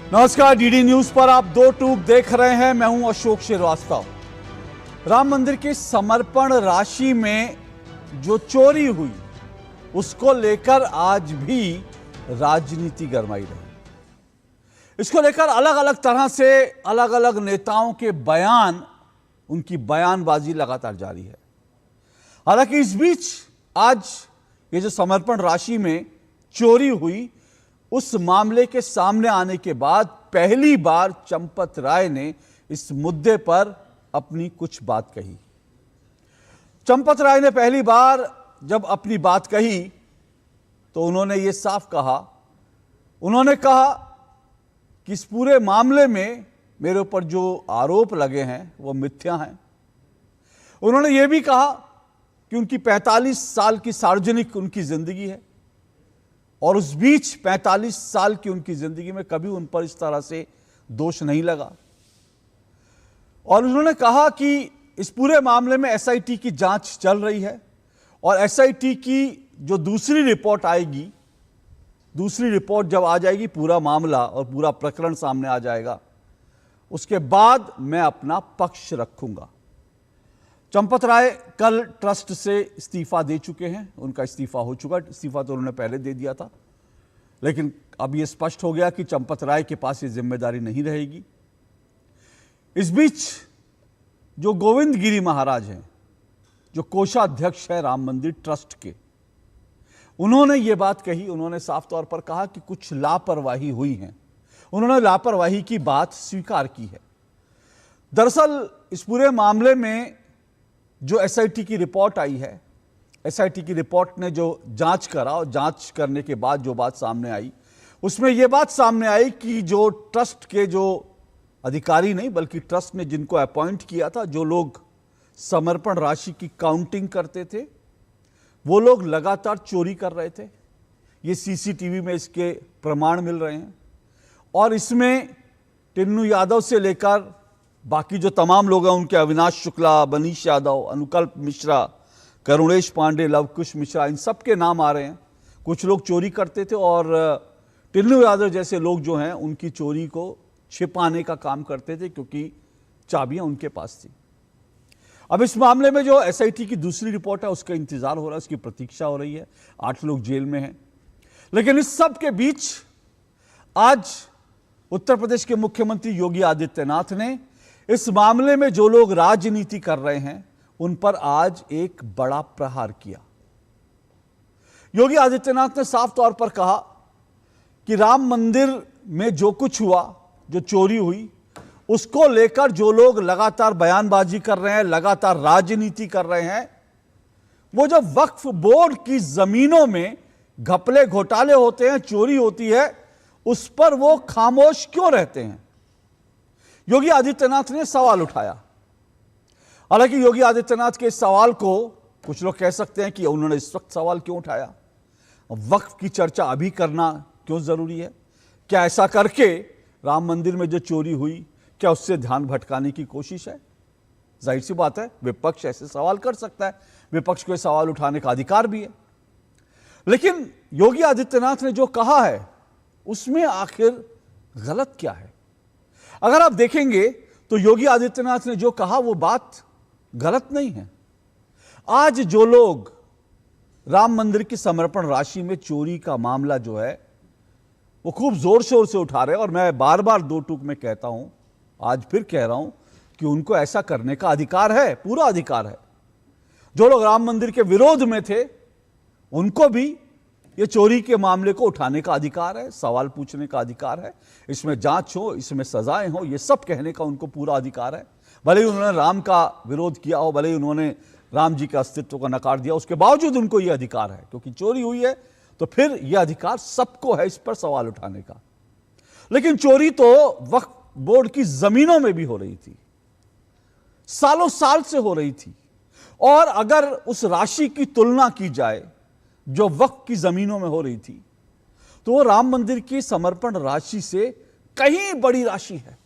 नमस्कार, DD news पर आप दो टूक देख रहे हैं। मैं हूं अशोक श्रीवास्तव। राम मंदिर की समर्पण राशि में जो चोरी हुई उसको लेकर आज भी राजनीति गरमाई रही। इसको लेकर अलग अलग तरह से अलग अलग नेताओं के बयान, उनकी बयानबाजी लगातार जारी है। हालांकि इस बीच आज ये जो समर्पण राशि में चोरी हुई, उस मामले के सामने आने के बाद पहली बार चंपत राय ने इस मुद्दे पर अपनी कुछ बात कही। चंपत राय ने पहली बार जब अपनी बात कही तो उन्होंने ये साफ कहा, उन्होंने कहा कि इस पूरे मामले में मेरे ऊपर जो आरोप लगे हैं वो मिथ्या हैं। उन्होंने ये भी कहा कि उनकी 45 साल की सार्वजनिक उनकी जिंदगी है और उस बीच 45 साल की उनकी जिंदगी में कभी उन पर इस तरह से दोष नहीं लगा। और उन्होंने कहा कि इस पूरे मामले में एसआईटी की जांच चल रही है और एसआईटी की जो दूसरी रिपोर्ट आएगी, दूसरी रिपोर्ट जब आ जाएगी, पूरा मामला और पूरा प्रकरण सामने आ जाएगा, उसके बाद मैं अपना पक्ष रखूंगा। चंपत राय कल ट्रस्ट से इस्तीफा दे चुके हैं, उनका इस्तीफा हो चुका। इस्तीफा तो उन्होंने पहले दे दिया था, लेकिन अब यह स्पष्ट हो गया कि चंपत राय के पास ये जिम्मेदारी नहीं रहेगी। इस बीच जो गोविंद गिरी महाराज हैं, जो कोषाध्यक्ष है राम मंदिर ट्रस्ट के, उन्होंने ये बात कही। उन्होंने साफ तौर पर कहा कि कुछ लापरवाही हुई है। उन्होंने लापरवाही की बात स्वीकार की है। दरअसल इस पूरे मामले में जो एसआईटी की रिपोर्ट आई है, एसआईटी की रिपोर्ट ने जो जांच करा और जांच करने के बाद जो बात सामने आई, उसमें यह बात सामने आई कि जो ट्रस्ट के जो अधिकारी नहीं बल्कि ट्रस्ट ने जिनको अपॉइंट किया था, जो लोग समर्पण राशि की काउंटिंग करते थे, वो लोग लगातार चोरी कर रहे थे। ये सीसीटीवी में इसके प्रमाण मिल रहे हैं। और इसमें टिन्नू यादव से लेकर बाकी जो तमाम लोग हैं, उनके अविनाश शुक्ला, मनीष यादव, अनुकल्प मिश्रा, करुणेश पांडे, लवकुश मिश्रा, इन सब के नाम आ रहे हैं। कुछ लोग चोरी करते थे और टिन्नू यादव जैसे लोग जो हैं उनकी चोरी को छिपाने का काम करते थे, क्योंकि चाबियां उनके पास थी। अब इस मामले में जो एसआईटी की दूसरी रिपोर्ट है, उसका इंतजार हो रहा है, उसकी प्रतीक्षा हो रही है। 8 लोग जेल में हैं। लेकिन इस सब के बीच आज उत्तर प्रदेश के मुख्यमंत्री योगी आदित्यनाथ ने इस मामले में जो लोग राजनीति कर रहे हैं उन पर आज एक बड़ा प्रहार किया। योगी आदित्यनाथ ने साफ तौर पर कहा कि राम मंदिर में जो कुछ हुआ, जो चोरी हुई, उसको लेकर जो लोग लगातार बयानबाजी कर रहे हैं, लगातार राजनीति कर रहे हैं, वो जब वक्फ बोर्ड की जमीनों में घपले घोटाले होते हैं, चोरी होती है, उस पर वो खामोश क्यों रहते हैं। योगी आदित्यनाथ ने सवाल उठाया। हालांकि योगी आदित्यनाथ के इस सवाल को कुछ लोग कह सकते हैं कि उन्होंने इस वक्त सवाल क्यों उठाया, वक्फ की चर्चा अभी करना क्यों जरूरी है, क्या ऐसा करके राम मंदिर में जो चोरी हुई, क्या उससे ध्यान भटकाने की कोशिश है। जाहिर सी बात है, विपक्ष ऐसे सवाल कर सकता है, विपक्ष को सवाल उठाने का अधिकार भी है। लेकिन योगी आदित्यनाथ ने जो कहा है उसमें आखिर गलत क्या है। अगर आप देखेंगे तो योगी आदित्यनाथ ने जो कहा वो बात गलत नहीं है। आज जो लोग राम मंदिर की समर्पण राशि में चोरी का मामला जो है वो खूब जोर शोर से उठा रहे हैं, और मैं बार बार दो टूक में कहता हूं, आज फिर कह रहा हूं कि उनको ऐसा करने का अधिकार है, पूरा अधिकार है। जो लोग राम मंदिर के विरोध में थे उनको भी ये चोरी के मामले को उठाने का अधिकार है, सवाल पूछने का अधिकार है, इसमें जांच हो, इसमें सजाएं हो, ये सब कहने का उनको पूरा अधिकार है। भले ही उन्होंने राम का विरोध किया हो, भले ही उन्होंने राम जी के अस्तित्व को नकार दिया, उसके बावजूद उनको ये अधिकार है, क्योंकि चोरी हुई है तो फिर यह अधिकार सबको है इस पर सवाल उठाने का। लेकिन चोरी तो वक्फ बोर्ड की जमीनों में भी हो रही थी, सालों साल से हो रही थी। और अगर उस राशि की तुलना की जाए जो वक्फ की जमीनों में हो रही थी, तो वो राम मंदिर की समर्पण राशि से कहीं बड़ी राशि है,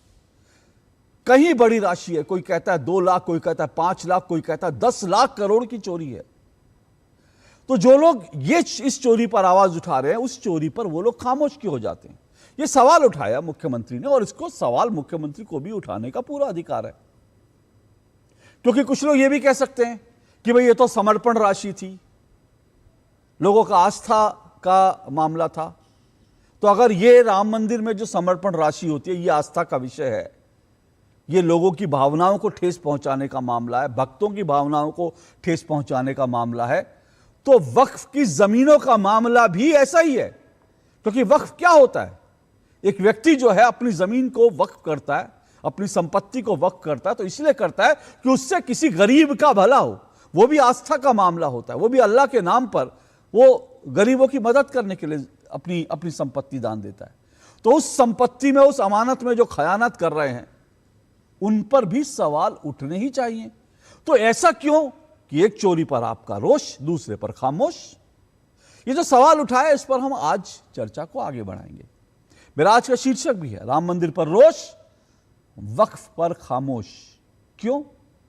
कहीं बड़ी राशि है। कोई कहता है 2 लाख, कोई कहता है 5 लाख, कोई कहता है 10 लाख करोड़ की चोरी है। तो जो लोग ये इस चोरी पर आवाज उठा रहे हैं, उस चोरी पर वो लोग खामोश क्यों हो जाते हैं। ये सवाल उठाया मुख्यमंत्री ने, और इसको सवाल मुख्यमंत्री को भी उठाने का पूरा अधिकार है। क्योंकि कुछ लोग ये भी कह सकते हैं कि भाई ये तो समर्पण राशि थी, लोगों का आस्था का मामला था। तो अगर ये राम मंदिर में जो समर्पण राशि होती है ये आस्था का विषय है, ये लोगों की भावनाओं को ठेस पहुंचाने का मामला है, भक्तों की भावनाओं को ठेस पहुंचाने का मामला है, तो वक्फ की जमीनों का मामला भी ऐसा ही है। क्योंकि वक्फ क्या होता है? एक व्यक्ति जो है अपनी जमीन को वक्फ करता है, अपनी संपत्ति को वक्फ करता है, तो इसलिए करता है कि उससे किसी गरीब का भला हो। वो भी आस्था का मामला होता है, वो भी अल्लाह के नाम पर वो गरीबों की मदद करने के लिए अपनी संपत्ति दान देता है। तो उस संपत्ति में, उस अमानत में जो खयानत कर रहे हैं उन पर भी सवाल उठने ही चाहिए। तो ऐसा क्यों कि एक चोरी पर आपका रोष, दूसरे पर खामोश? ये जो सवाल उठाया इस पर हम आज चर्चा को आगे बढ़ाएंगे। मेरा आज का शीर्षक भी है राम मंदिर पर रोष, वक्फ पर खामोश। क्यों?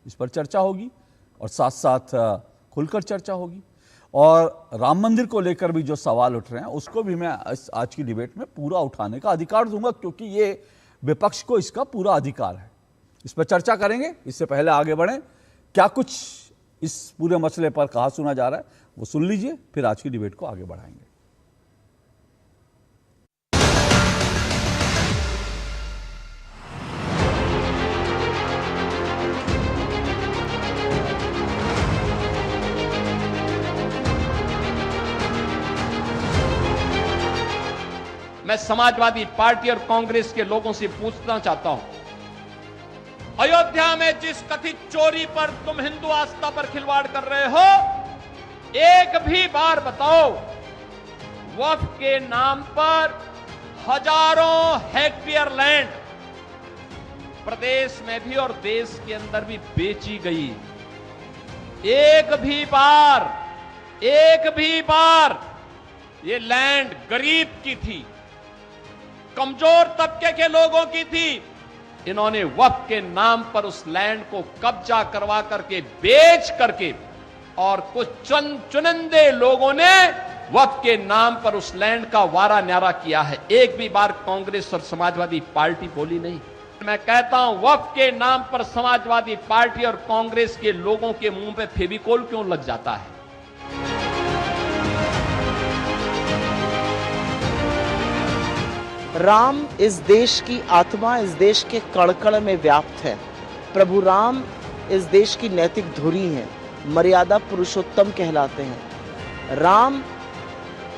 इस पर चर्चा होगी और साथ साथ खुलकर चर्चा होगी। और राम मंदिर को लेकर भी जो सवाल उठ रहे हैं उसको भी मैं आज की डिबेट में पूरा उठाने का अधिकार दूंगा, क्योंकि ये विपक्ष को इसका पूरा अधिकार है। इस पर चर्चा करेंगे। इससे पहले आगे बढ़ें, क्या कुछ इस पूरे मसले पर कहा सुना जा रहा है वो सुन लीजिए, फिर आज की डिबेट को आगे बढ़ाएंगे। मैं समाजवादी पार्टी और कांग्रेस के लोगों से पूछना चाहता हूं, अयोध्या में जिस कथित चोरी पर तुम हिंदू आस्था पर खिलवाड़ कर रहे हो, एक भी बार बताओ वक्फ के नाम पर हजारों हेक्टेयर लैंड प्रदेश में भी और देश के अंदर भी बेची गई। एक भी बार ये लैंड गरीब की थी, कमजोर तबके के लोगों की थी। इन्होंने वक्फ के नाम पर उस लैंड को कब्जा करवा करके, बेच करके, और कुछ चुनिंदे लोगों ने वक्फ के नाम पर उस लैंड का वारा न्यारा किया है। एक भी बार कांग्रेस और समाजवादी पार्टी बोली नहीं। मैं कहता हूं, वक्फ के नाम पर समाजवादी पार्टी और कांग्रेस के लोगों के मुंह पे फेविकोल क्यों लग जाता है? राम इस देश की आत्मा, इस देश के कण-कण में व्याप्त है। प्रभु राम इस देश की नैतिक धुरी हैं, मर्यादा पुरुषोत्तम कहलाते हैं। राम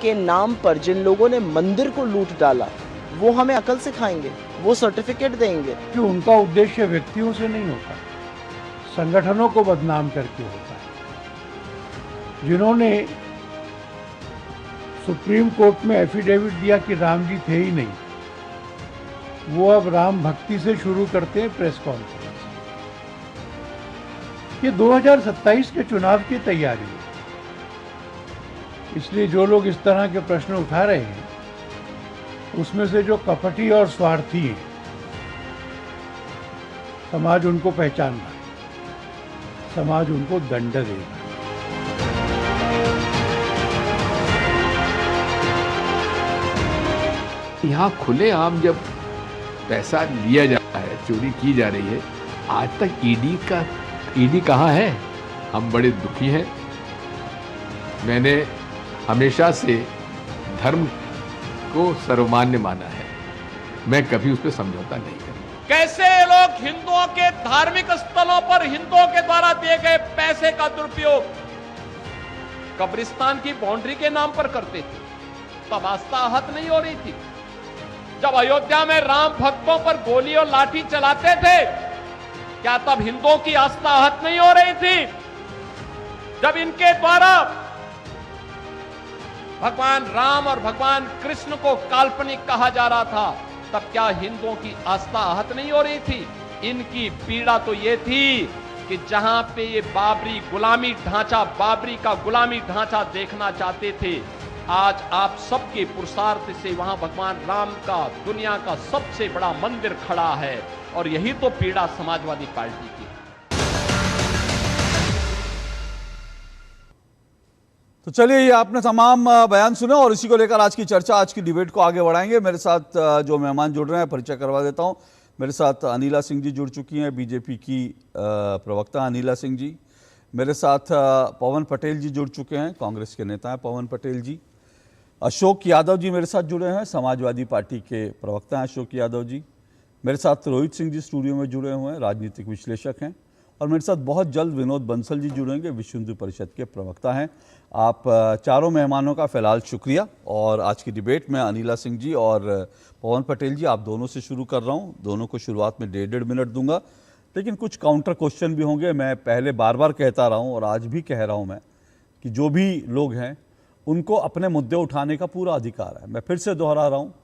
के नाम पर जिन लोगों ने मंदिर को लूट डाला, वो हमें अकल सिखाएंगे, वो सर्टिफिकेट देंगे कि उनका उद्देश्य व्यक्तियों से नहीं होता, संगठनों को बदनाम करके होता है। जिन्होंने सुप्रीम कोर्ट में एफिडेविट दिया कि राम जी थे ही नहीं, वो अब राम भक्ति से शुरू करते हैं प्रेस कॉन्फ्रेंस। ये 2027 के चुनाव की तैयारी है, इसलिए जो लोग इस तरह के प्रश्न उठा रहे हैं उसमें से जो कपटी और स्वार्थी हैं, समाज उनको पहचान रहा है, समाज उनको दंड देगा। यहाँ खुलेआम जब पैसा लिया जा रहा है, चोरी की जा रही है, आज तक ईडी कहाँ है? हम बड़े दुखी हैं। मैंने हमेशा से धर्म को सर्वमान्य माना है, मैं कभी उस पर समझौता नहीं करूंगा। कैसे लोग हिंदुओं के धार्मिक स्थलों पर हिंदुओं के द्वारा दिए गए पैसे का दुरुपयोग कब्रिस्तान की बाउंड्री के नाम पर करते थे, तब आस्था आहत नहीं हो रही थी। जब अयोध्या में राम भक्तों पर गोली और लाठी चलाते थे, क्या तब हिंदुओं की आस्था आहत नहीं हो रही थी? जब इनके द्वारा भगवान राम और भगवान कृष्ण को काल्पनिक कहा जा रहा था, तब क्या हिंदुओं की आस्था आहत नहीं हो रही थी? इनकी पीड़ा तो यह थी कि जहां पे ये बाबरी का गुलामी ढांचा देखना चाहते थे, आज आप सबके पुरुषार्थ से वहां भगवान राम का दुनिया का सबसे बड़ा मंदिर खड़ा है। और यही तो पीड़ा समाजवादी पार्टी की। तो चलिए, ये आपने तमाम बयान सुने और इसी को लेकर आज की चर्चा, आज की डिबेट को आगे बढ़ाएंगे। मेरे साथ जो मेहमान जुड़ रहे हैं परिचय करवा देता हूं। मेरे साथ अनिला सिंह जी जुड़ चुकी हैं, बीजेपी की प्रवक्ता अनिला सिंह जी। मेरे साथ पवन पटेल जी जुड़ चुके हैं, कांग्रेस के नेता हैं पवन पटेल जी। अशोक यादव जी मेरे साथ जुड़े हैं, समाजवादी पार्टी के प्रवक्ता हैं अशोक यादव जी। मेरे साथ रोहित सिंह जी स्टूडियो में जुड़े हुए हैं, राजनीतिक विश्लेषक हैं। और मेरे साथ बहुत जल्द विनोद बंसल जी जुड़ेंगे, विश्व हिंदू परिषद के प्रवक्ता हैं। आप चारों मेहमानों का फिलहाल शुक्रिया। और आज की डिबेट में अनिला सिंह जी और पवन पटेल जी, आप दोनों से शुरू कर रहा हूँ। दोनों को शुरुआत में 1.5 मिनट दूंगा, लेकिन कुछ काउंटर क्वेश्चन भी होंगे। मैं पहले बार बार कहता रहा हूँ और आज भी कह रहा हूँ मैं कि जो भी लोग हैं उनको अपने मुद्दे उठाने का पूरा अधिकार है। मैं फिर से दोहरा रहा हूँ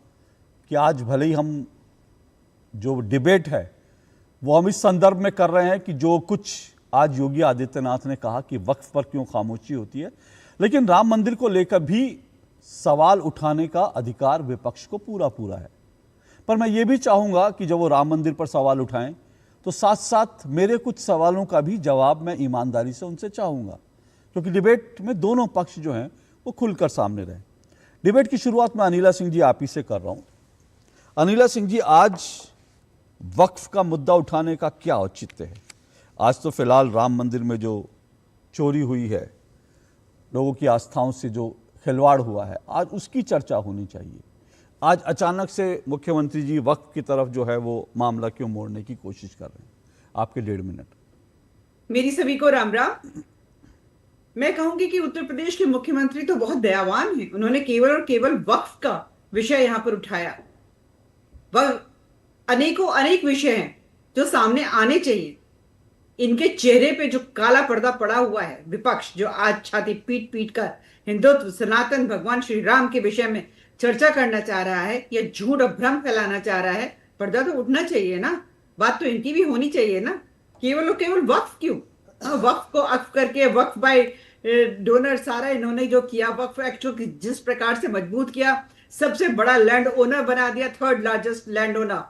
कि आज भले ही हम जो डिबेट है वो हम इस संदर्भ में कर रहे हैं कि जो कुछ आज योगी आदित्यनाथ ने कहा कि वक्फ पर क्यों खामोशी होती है, लेकिन राम मंदिर को लेकर भी सवाल उठाने का अधिकार विपक्ष को पूरा पूरा है। पर मैं ये भी चाहूँगा कि जब वो राम मंदिर पर सवाल उठाएं तो साथ साथ मेरे कुछ सवालों का भी जवाब मैं ईमानदारी से उनसे चाहूँगा, क्योंकि डिबेट में दोनों पक्ष जो हैं वो खुलकर सामने रहे। डिबेट की शुरुआत मैं अनिला सिंह जी आप ही से कर रहा हूँ। अनिला सिंह जी, आज वक्फ का मुद्दा उठाने का क्या औचित्य है? आज तो फिलहाल राम मंदिर में जो चोरी हुई है, लोगों की आस्थाओं से जो खिलवाड़ हुआ है, आज उसकी चर्चा होनी चाहिए। आज अचानक से मुख्यमंत्री जी वक्फ की तरफ जो है वो मामला क्यों मोड़ने की कोशिश कर रहे हैं? आपके 1.5 मिनट। मेरी सभी को राम राम। मैं कहूंगी कि उत्तर प्रदेश के मुख्यमंत्री तो बहुत दयावान हैं। उन्होंने केवल और केवल वक्फ का विषय यहाँ पर उठाया। वह अनेक विषय हैं जो सामने आने चाहिए। इनके चेहरे पे जो काला पर्दा पड़ा हुआ है, विपक्ष जो आज छाती पीट पीट कर हिंदुत्व, सनातन, भगवान श्री राम के विषय में चर्चा करना चाह रहा है या झूठ और भ्रम फैलाना चाह रहा है, पर्दा तो उठना चाहिए ना। बात तो इनकी भी होनी चाहिए ना। केवल और केवल वक्फ क्यों? वक्फ को अक्फ करके, वक्फ बाय डोनर, सारा इन्होंने जो किया, वक्फ एक्ट को जिस प्रकार से मजबूत किया, सबसे बड़ा लैंड ओनर बना दिया, 3rd लार्जेस्ट लैंड ओनर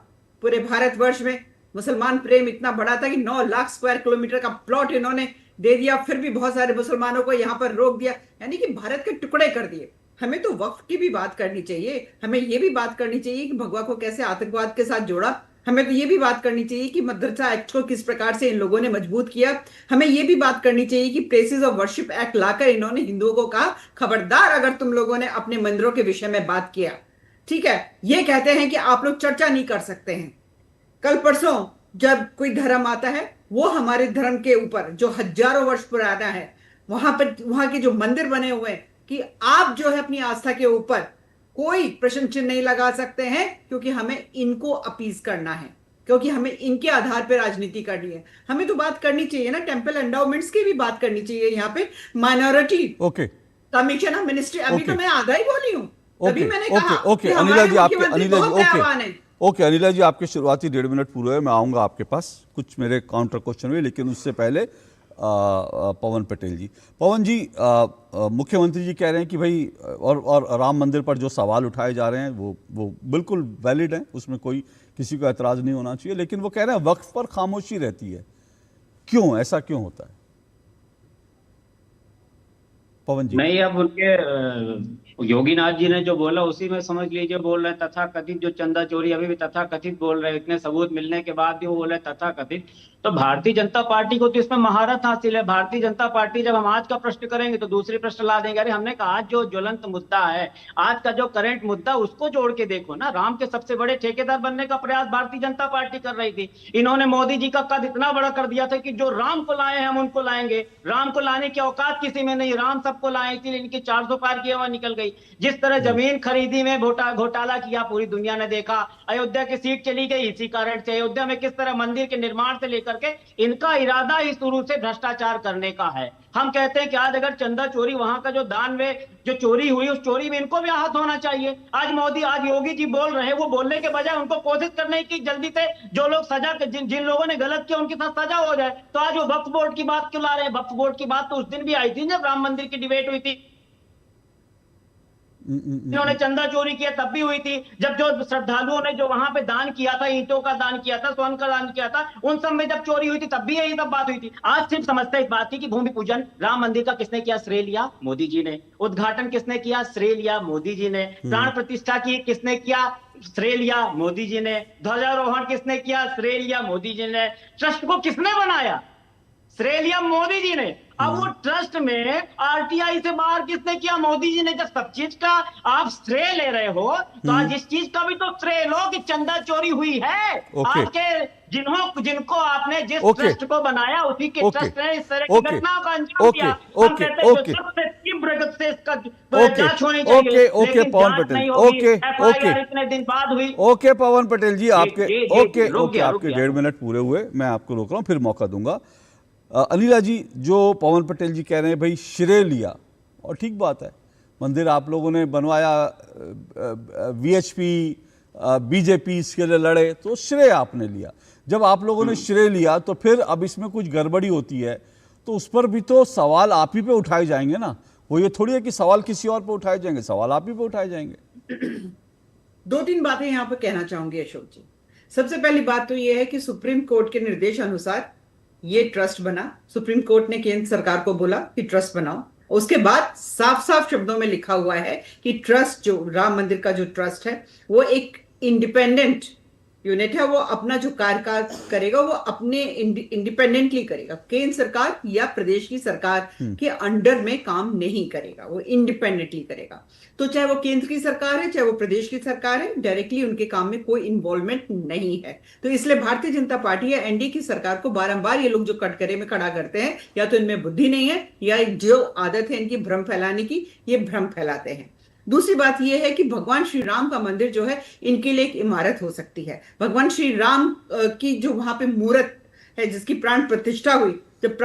पूरे भारतवर्ष में। मुसलमान प्रेम इतना बड़ा था कि 9 लाख स्क्वायर किलोमीटर का प्लॉट इन्होंने दे दिया, फिर भी बहुत सारे मुसलमानों को यहाँ पर रोक दिया, यानी कि भारत के टुकड़े कर दिए। हमें तो वक्फ की भी बात करनी चाहिए। हमें ये भी बात करनी चाहिए कि भगवा को कैसे आतंकवाद के साथ जोड़ा। हमें तो ये भी बात करनी चाहिए कि मदरसा एक्ट को किस प्रकार से इन लोगों ने मजबूत किया। हमें ये भी बात करनी चाहिए कि प्लेसेस ऑफ वर्शिप एक्ट लाकर इन्होंने हिंदुओं को कहा, खबरदार अगर तुम लोगों ने अपने मंदिरों के विषय में बात किया, ठीक है, ये कहते हैं कि आप लोग चर्चा नहीं कर सकते हैं। कल परसों जब कोई धर्म आता है, वो हमारे धर्म के ऊपर जो हजारों वर्ष पुराना है, वहां के जो मंदिर बने हुए हैं, कि आप जो है अपनी आस्था के ऊपर कोई प्रश्न चिन्ह नहीं लगा सकते हैं, क्योंकि हमें इनको अपीज करना है, क्योंकि हमें इनके आधार पर राजनीति करनी है। हमें तो बात करनी चाहिए ना, टेंपल एंडाउमेंट्स की भी बात करनी चाहिए। यहाँ पे माइनॉरिटी कमीशन ऑफ मिनिस्ट्री, अभी तो मैं आधा ही बोली हूँ, तभी मैंने कहा कि अनिला जी, हमारे मुख्यमंत्री बहुत दयावान है। ओके अनिला जी, आपके शुरुआती 1.5 मिनट पूरे है, मैं आऊँगा आपके पास, कुछ मेरे काउंटर क्वेश्चन हुए, लेकिन उससे पहले पवन पटेल जी। पवन जी, मुख्यमंत्री जी कह रहे हैं कि भाई और राम मंदिर पर जो सवाल उठाए जा रहे हैं वो बिल्कुल वैलिड हैं, उसमें कोई किसी को एतराज़ नहीं होना चाहिए, लेकिन वो कह रहे हैं वक्फ पर खामोशी रहती है। क्यों, ऐसा क्यों होता है? पवन जी। नहीं, अब उनके योगीनाथ जी ने जो बोला उसी में समझ लीजिए बोल रहे हैं तथा कथित। जो चंदा चोरी अभी भी तथा कथित बोल रहे हैं, इतने सबूत मिलने के बाद भी वो बोल रहे हैं तथा कथित। तो भारतीय जनता पार्टी को तो इसमें महारत हासिल है। भारतीय जनता पार्टी जब हम आज का प्रश्न करेंगे तो दूसरे प्रश्न ला देंगे। अरे हमने कहा आज जो ज्वलंत मुद्दा है, आज का जो करंट मुद्दा, उसको जोड़ के देखो ना। राम के सबसे बड़े ठेकेदार बनने का प्रयास भारतीय जनता पार्टी कर रही थी। इन्होंने मोदी जी का कद इतना बड़ा कर दिया था कि जो राम को लाए हम उनको लाएंगे। राम को लाने की औकात किसी में नहीं, राम सबको लाए, इसलिए इनकी 400 पार की हवा निकल गई। जिस तरह जमीन खरीदी में घोटाला किया पूरी दुनिया ने देखा। अयोध्या की सीट चली गई इसी कारण से। अयोध्या में किस तरह मंदिर के निर्माण से लेकर के इनका इरादा ही शुरू से भ्रष्टाचार करने का है। हम कहते हैं कि आज अगर चंदा चोरी, वहां का जो दान में जो चोरी हुई, उस चोरी में इनको भी आहत होना चाहिए। आज योगी जी बोल रहे हैं, वो बोलने के बजाय उनको कोशिश करने की जल्दी से जो लोग सजा, जिन लोगों ने गलत किया उनके साथ सजा हो जाए। तो आज वो वक्फ बोर्ड की बात क्यों ला रहे हैं? वक्फ बोर्ड की बात तो उस दिन भी आई थी जब राम मंदिर की डिबेट हुई थी। इन्होंने चंदा चोरी किया तब भी हुई थी, जब जो श्रद्धालुओं ने जो वहां पे दान किया था, ईंटों का दान किया था, स्वर्ण का दान किया था, उन सब में जब चोरी हुई थी तब भी यही सब बात हुई थी। आज सिर्फ समझते इस बात की कि भूमि पूजन राम मंदिर का किसने किया, श्रेय लिया, मोदी जी ने। उद्घाटन किसने किया, श्रेय लिया, मोदी जी ने। प्राण प्रतिष्ठा की किसने किया, श्रेय लिया, मोदी जी ने। ध्वजारोहण किसने किया, श्रेय लिया, मोदी जी ने। ट्रस्ट को किसने बनाया, श्रेय लिया, मोदी जी ने। अब वो ट्रस्ट में आरटीआई से बाहर किसने किया, मोदी जी ने। जब सब चीज का आप श्रेय ले रहे हो तो आज इस चीज का भी तो श्रेय लो कि चंदा चोरी हुई है। आज के जिनको आपने जिस ट्रस्ट को बनाया उसी के ट्रस्ट ने इस तरह की घटनाओं का अंजाम दिया। हम कहते हैं जो सबसे तीव्र गति से इसका जांच होनी चाहिए, लेकिन जांच नहीं होगी, एफआईआर इतने दिन बाद हुई। ओके पवन पटेल जी, आपके आपके 1.5 मिनट पूरे हुए, मैं आपको रोक रहा हूं, फिर मौका दूंगा। अनिला जी, जो पवन पटेल जी कह रहे हैं भाई श्रेय लिया, और ठीक बात है, मंदिर आप लोगों ने बनवाया, वीएचपी बीजेपी इसके लिए लड़े, तो श्रेय आपने लिया। जब आप लोगों ने श्रेय लिया तो फिर अब इसमें कुछ गड़बड़ी होती है तो उस पर भी तो सवाल आप ही पे उठाए जाएंगे ना। वो ये थोड़ी है कि सवाल किसी और पे उठाए जाएंगे, सवाल आप ही पे उठाए जाएंगे। 2-3 बातें यहां पर कहना चाहूंगी अशोक जी। सबसे पहली बात तो यह है कि सुप्रीम कोर्ट के निर्देश अनुसार ये ट्रस्ट बना। सुप्रीम कोर्ट ने केंद्र सरकार को बोला कि ट्रस्ट बनाओ। उसके बाद साफ साफ शब्दों में लिखा हुआ है कि ट्रस्ट, जो राम मंदिर का जो ट्रस्ट है, वो एक इंडिपेंडेंट यूनिट है। वो अपना जो कार्य करेगा वो अपने इंडिपेंडेंटली करेगा, केंद्र सरकार या प्रदेश की सरकार के अंडर में काम नहीं करेगा, वो इंडिपेंडेंटली करेगा। तो चाहे वो केंद्र की सरकार है चाहे वो प्रदेश की सरकार है, डायरेक्टली उनके काम में कोई इन्वॉल्वमेंट नहीं है। तो इसलिए भारतीय जनता पार्टी या एनडीए की सरकार को बारंबार ये लोग जो कटघरे में खड़ा करते हैं, या तो इनमें बुद्धि नहीं है या जो आदत है इनकी भ्रम फैलाने की, ये भ्रम फैलाते हैं। दूसरी बात यह है कि भगवान श्री राम का मंदिर जो है इनके लिए एक इमारत हो सकती है। भगवान श्री राम की जो वहां पे मूर्त है जिसकी प्राण प्रतिष्ठा हुई, जब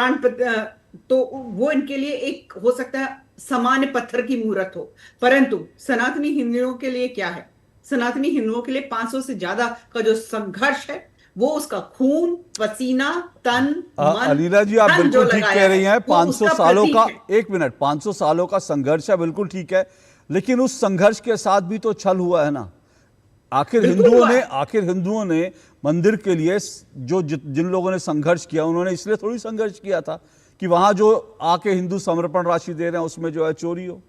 तो वो इनके लिए एक हो सकता है सामान्य पत्थर की मूर्त हो। परंतु सनातनी हिंदुओं के लिए क्या है, सनातनी हिंदुओं के लिए 500 से ज्यादा का जो संघर्ष है वो उसका खून पसीना तन मन। अनिला जी, आप बिल्कुल ठीक कह रही हैं। 500 सालों का, 1 मिनट, 500 सालों का संघर्ष है, बिल्कुल ठीक है, लेकिन उस संघर्ष के साथ भी तो छल हुआ है ना। आखिर हिंदुओं ने मंदिर के लिए जो जिन लोगों ने संघर्ष किया उन्होंने इसलिए थोड़ी संघर्ष किया था कि वहां जो आके हिंदू समर्पण राशि दे रहे हैं उसमें जो है चोरी हो।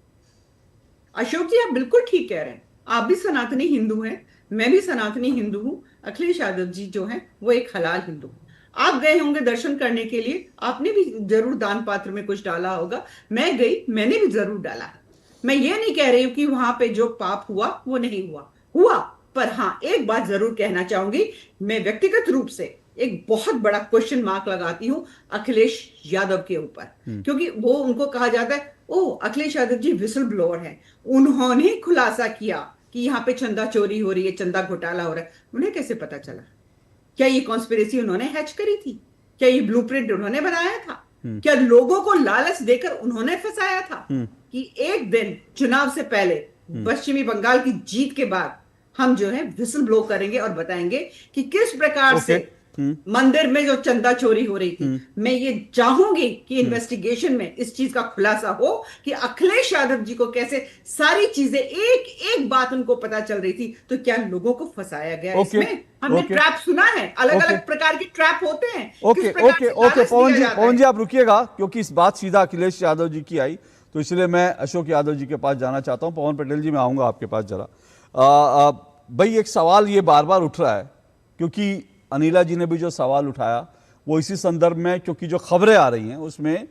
अशोक जी, आप बिल्कुल ठीक कह रहे हैं। आप भी सनातनी हिंदू हैं, मैं भी सनातनी हिंदू हूं। अखिलेश यादव जी जो हैं वो एक हलाल हिंदू। आप गए होंगे दर्शन करने के लिए, आपने भी जरूर दान पात्र में कुछ डाला होगा। मैं गई, मैंने भी जरूर डाला। मैं ये नहीं कह रही हूं कि वहां पे जो पाप हुआ वो नहीं हुआ। पर हाँ, एक बात जरूर कहना चाहूंगी, मैं व्यक्तिगत रूप से एक बहुत बड़ा क्वेश्चन मार्क लगाती हूं अखिलेश यादव के ऊपर, क्योंकि वो उनको कहा जाता है अखिलेश यादव जी विसल ब्लोअर हैं। उन्होंने खुलासा किया कि यहाँ पे चंदा चोरी हो रही है, चंदा घोटाला हो रहा है। उन्हें कैसे पता चला? क्या ये कॉन्स्पिरेसी उन्होंने हैच करी थी? क्या ये ब्लूप्रिंट उन्होंने बनाया था? क्या लोगों को लालच देकर उन्होंने फंसाया था कि एक दिन चुनाव से पहले पश्चिमी बंगाल की जीत के बाद हम जो है विसल ब्लो करेंगे और बताएंगे कि किस प्रकार से मंदिर में जो चंदा चोरी हो रही थी। मैं ये चाहूंगी कि इन्वेस्टिगेशन में इस चीज का खुलासा हो कि अखिलेश यादव जी को कैसे सारी चीजें एक बात उनको पता चल रही थी, तो क्या लोगों को फंसाया गया इसमें? हमने ट्रैप सुना है, अलग अलग प्रकार के ट्रैप होते हैं। ओके पवन जी आप रुकिएगा, क्योंकि इस बात सीधा अखिलेश यादव जी की आई तो इसलिए मैं अशोक यादव जी के पास जाना चाहता हूं। पवन पटेल जी, मैं आऊंगा आपके पास जरा। भाई, एक सवाल ये बार बार उठ रहा है, क्योंकि अनिला जी ने भी जो सवाल उठाया वो इसी संदर्भ में, क्योंकि जो खबरें आ रही हैं उसमें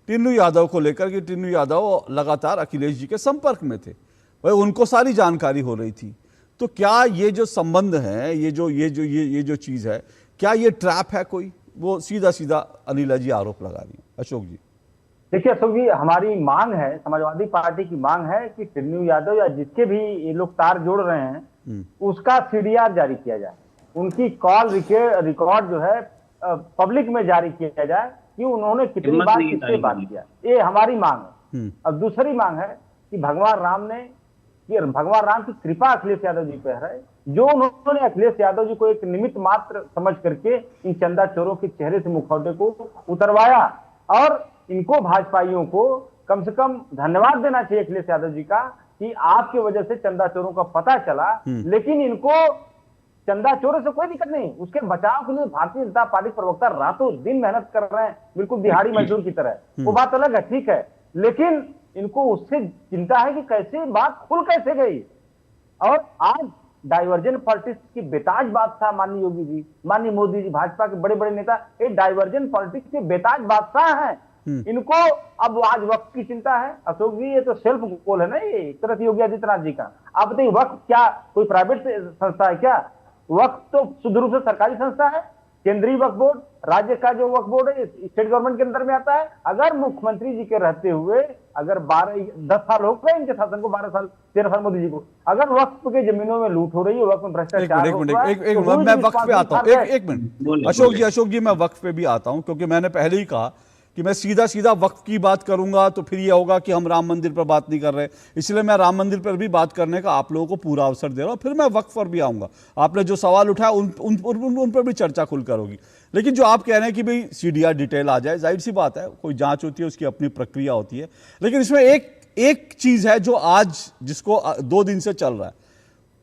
टिन्नू यादव को लेकर कि टिन्नू यादव लगातार अखिलेश जी के संपर्क में थे, वह उनको सारी जानकारी हो रही थी। तो क्या ये जो संबंध है, ये जो चीज है, क्या ये ट्रैप है कोई? वो सीधा सीधा अनिला जी आरोप लगा रही है। अशोक जी, देखिए अशोक जी, हमारी मांग है, समाजवादी पार्टी की मांग है कि टिन्नू यादव या जिसके भी ये लोग तार जोड़ रहे हैं उसका सीडीआर जारी किया जाए, उनकी कॉल रिकॉर्ड जो है पब्लिक में जारी किया जाए कि उन्होंने कितनी बार किससे बात किया। ये हमारी मांग है। अब दूसरी मांग है कि भगवान राम की कृपा अखिलेश यादव जी पे है, जो उन्होंने अखिलेश यादव जी को एक निमित्त मात्र समझ करके इन चंदा चोरों के चेहरे से मुखौटे को उतरवाया। और इनको भाजपाइयों को कम से कम धन्यवाद देना चाहिए अखिलेश यादव जी का कि आपकी वजह से चंदा चोरों का पता चला, लेकिन इनको चंदा चोरों से कोई दिक्कत नहीं। उसके बचाव के लिए भारतीय जनता पार्टी प्रवक्ता रातों दिन मेहनत कर रहे हैं, बिल्कुल दिहाड़ी मजदूर की तरह। वो बात अलग है, ठीक है, लेकिन इनको उससे चिंता है कि कैसे बात खुल कैसे गई। और आज डाइवर्जेंट पॉलिटिक्स की बेताज बादशाह माननीय योगी जी, माननीय मोदी जी, भाजपा के बड़े बड़े नेता ये डाइवर्जेंट पॉलिटिक्स के बेताज बादशाह हैं। इनको अब आज वक्त की चिंता है। अशोक जी, ये तो सेल्फ गोल है ना, ये एक तरह से योगी आदित्यनाथ जी का। आप बताइए, वक्त क्या कोई प्राइवेट संस्था है क्या? वक्त तो शुद्ध रूप से सरकारी संस्था है। केंद्रीय वक्फ बोर्ड, राज्य का जो वक्फ बोर्ड है स्टेट गवर्नमेंट के अंदर में आता है। अगर मुख्यमंत्री जी के रहते हुए अगर 10 साल हो गए इनके शासन को, 12 साल 13 साल मोदी जी को, अगर वक्फ के जमीनों में लूट हो रही है, वक्फ में भ्रष्टाचार हो रहा है, मैं वक्फ पे आता हूँ। एक मिनट अशोक जी मैं वक्फ पे भी आता हूँ, क्योंकि मैंने पहले ही कहा कि मैं सीधा सीधा वक्फ की बात करूंगा तो फिर ये होगा कि हम राम मंदिर पर बात नहीं कर रहे, इसलिए मैं राम मंदिर पर भी बात करने का आप लोगों को पूरा अवसर दे रहा हूं। फिर मैं वक्फ पर भी आऊंगा, आपने जो सवाल उठाया उन पर भी चर्चा खुलकर होगी। लेकिन जो आप कह रहे हैं कि भाई सीडीआर डिटेल आ जाए, जाहिर सी बात है, कोई जांच होती है, उसकी अपनी प्रक्रिया होती है। लेकिन इसमें एक चीज है जो आज जिसको 2 दिन से चल रहा है,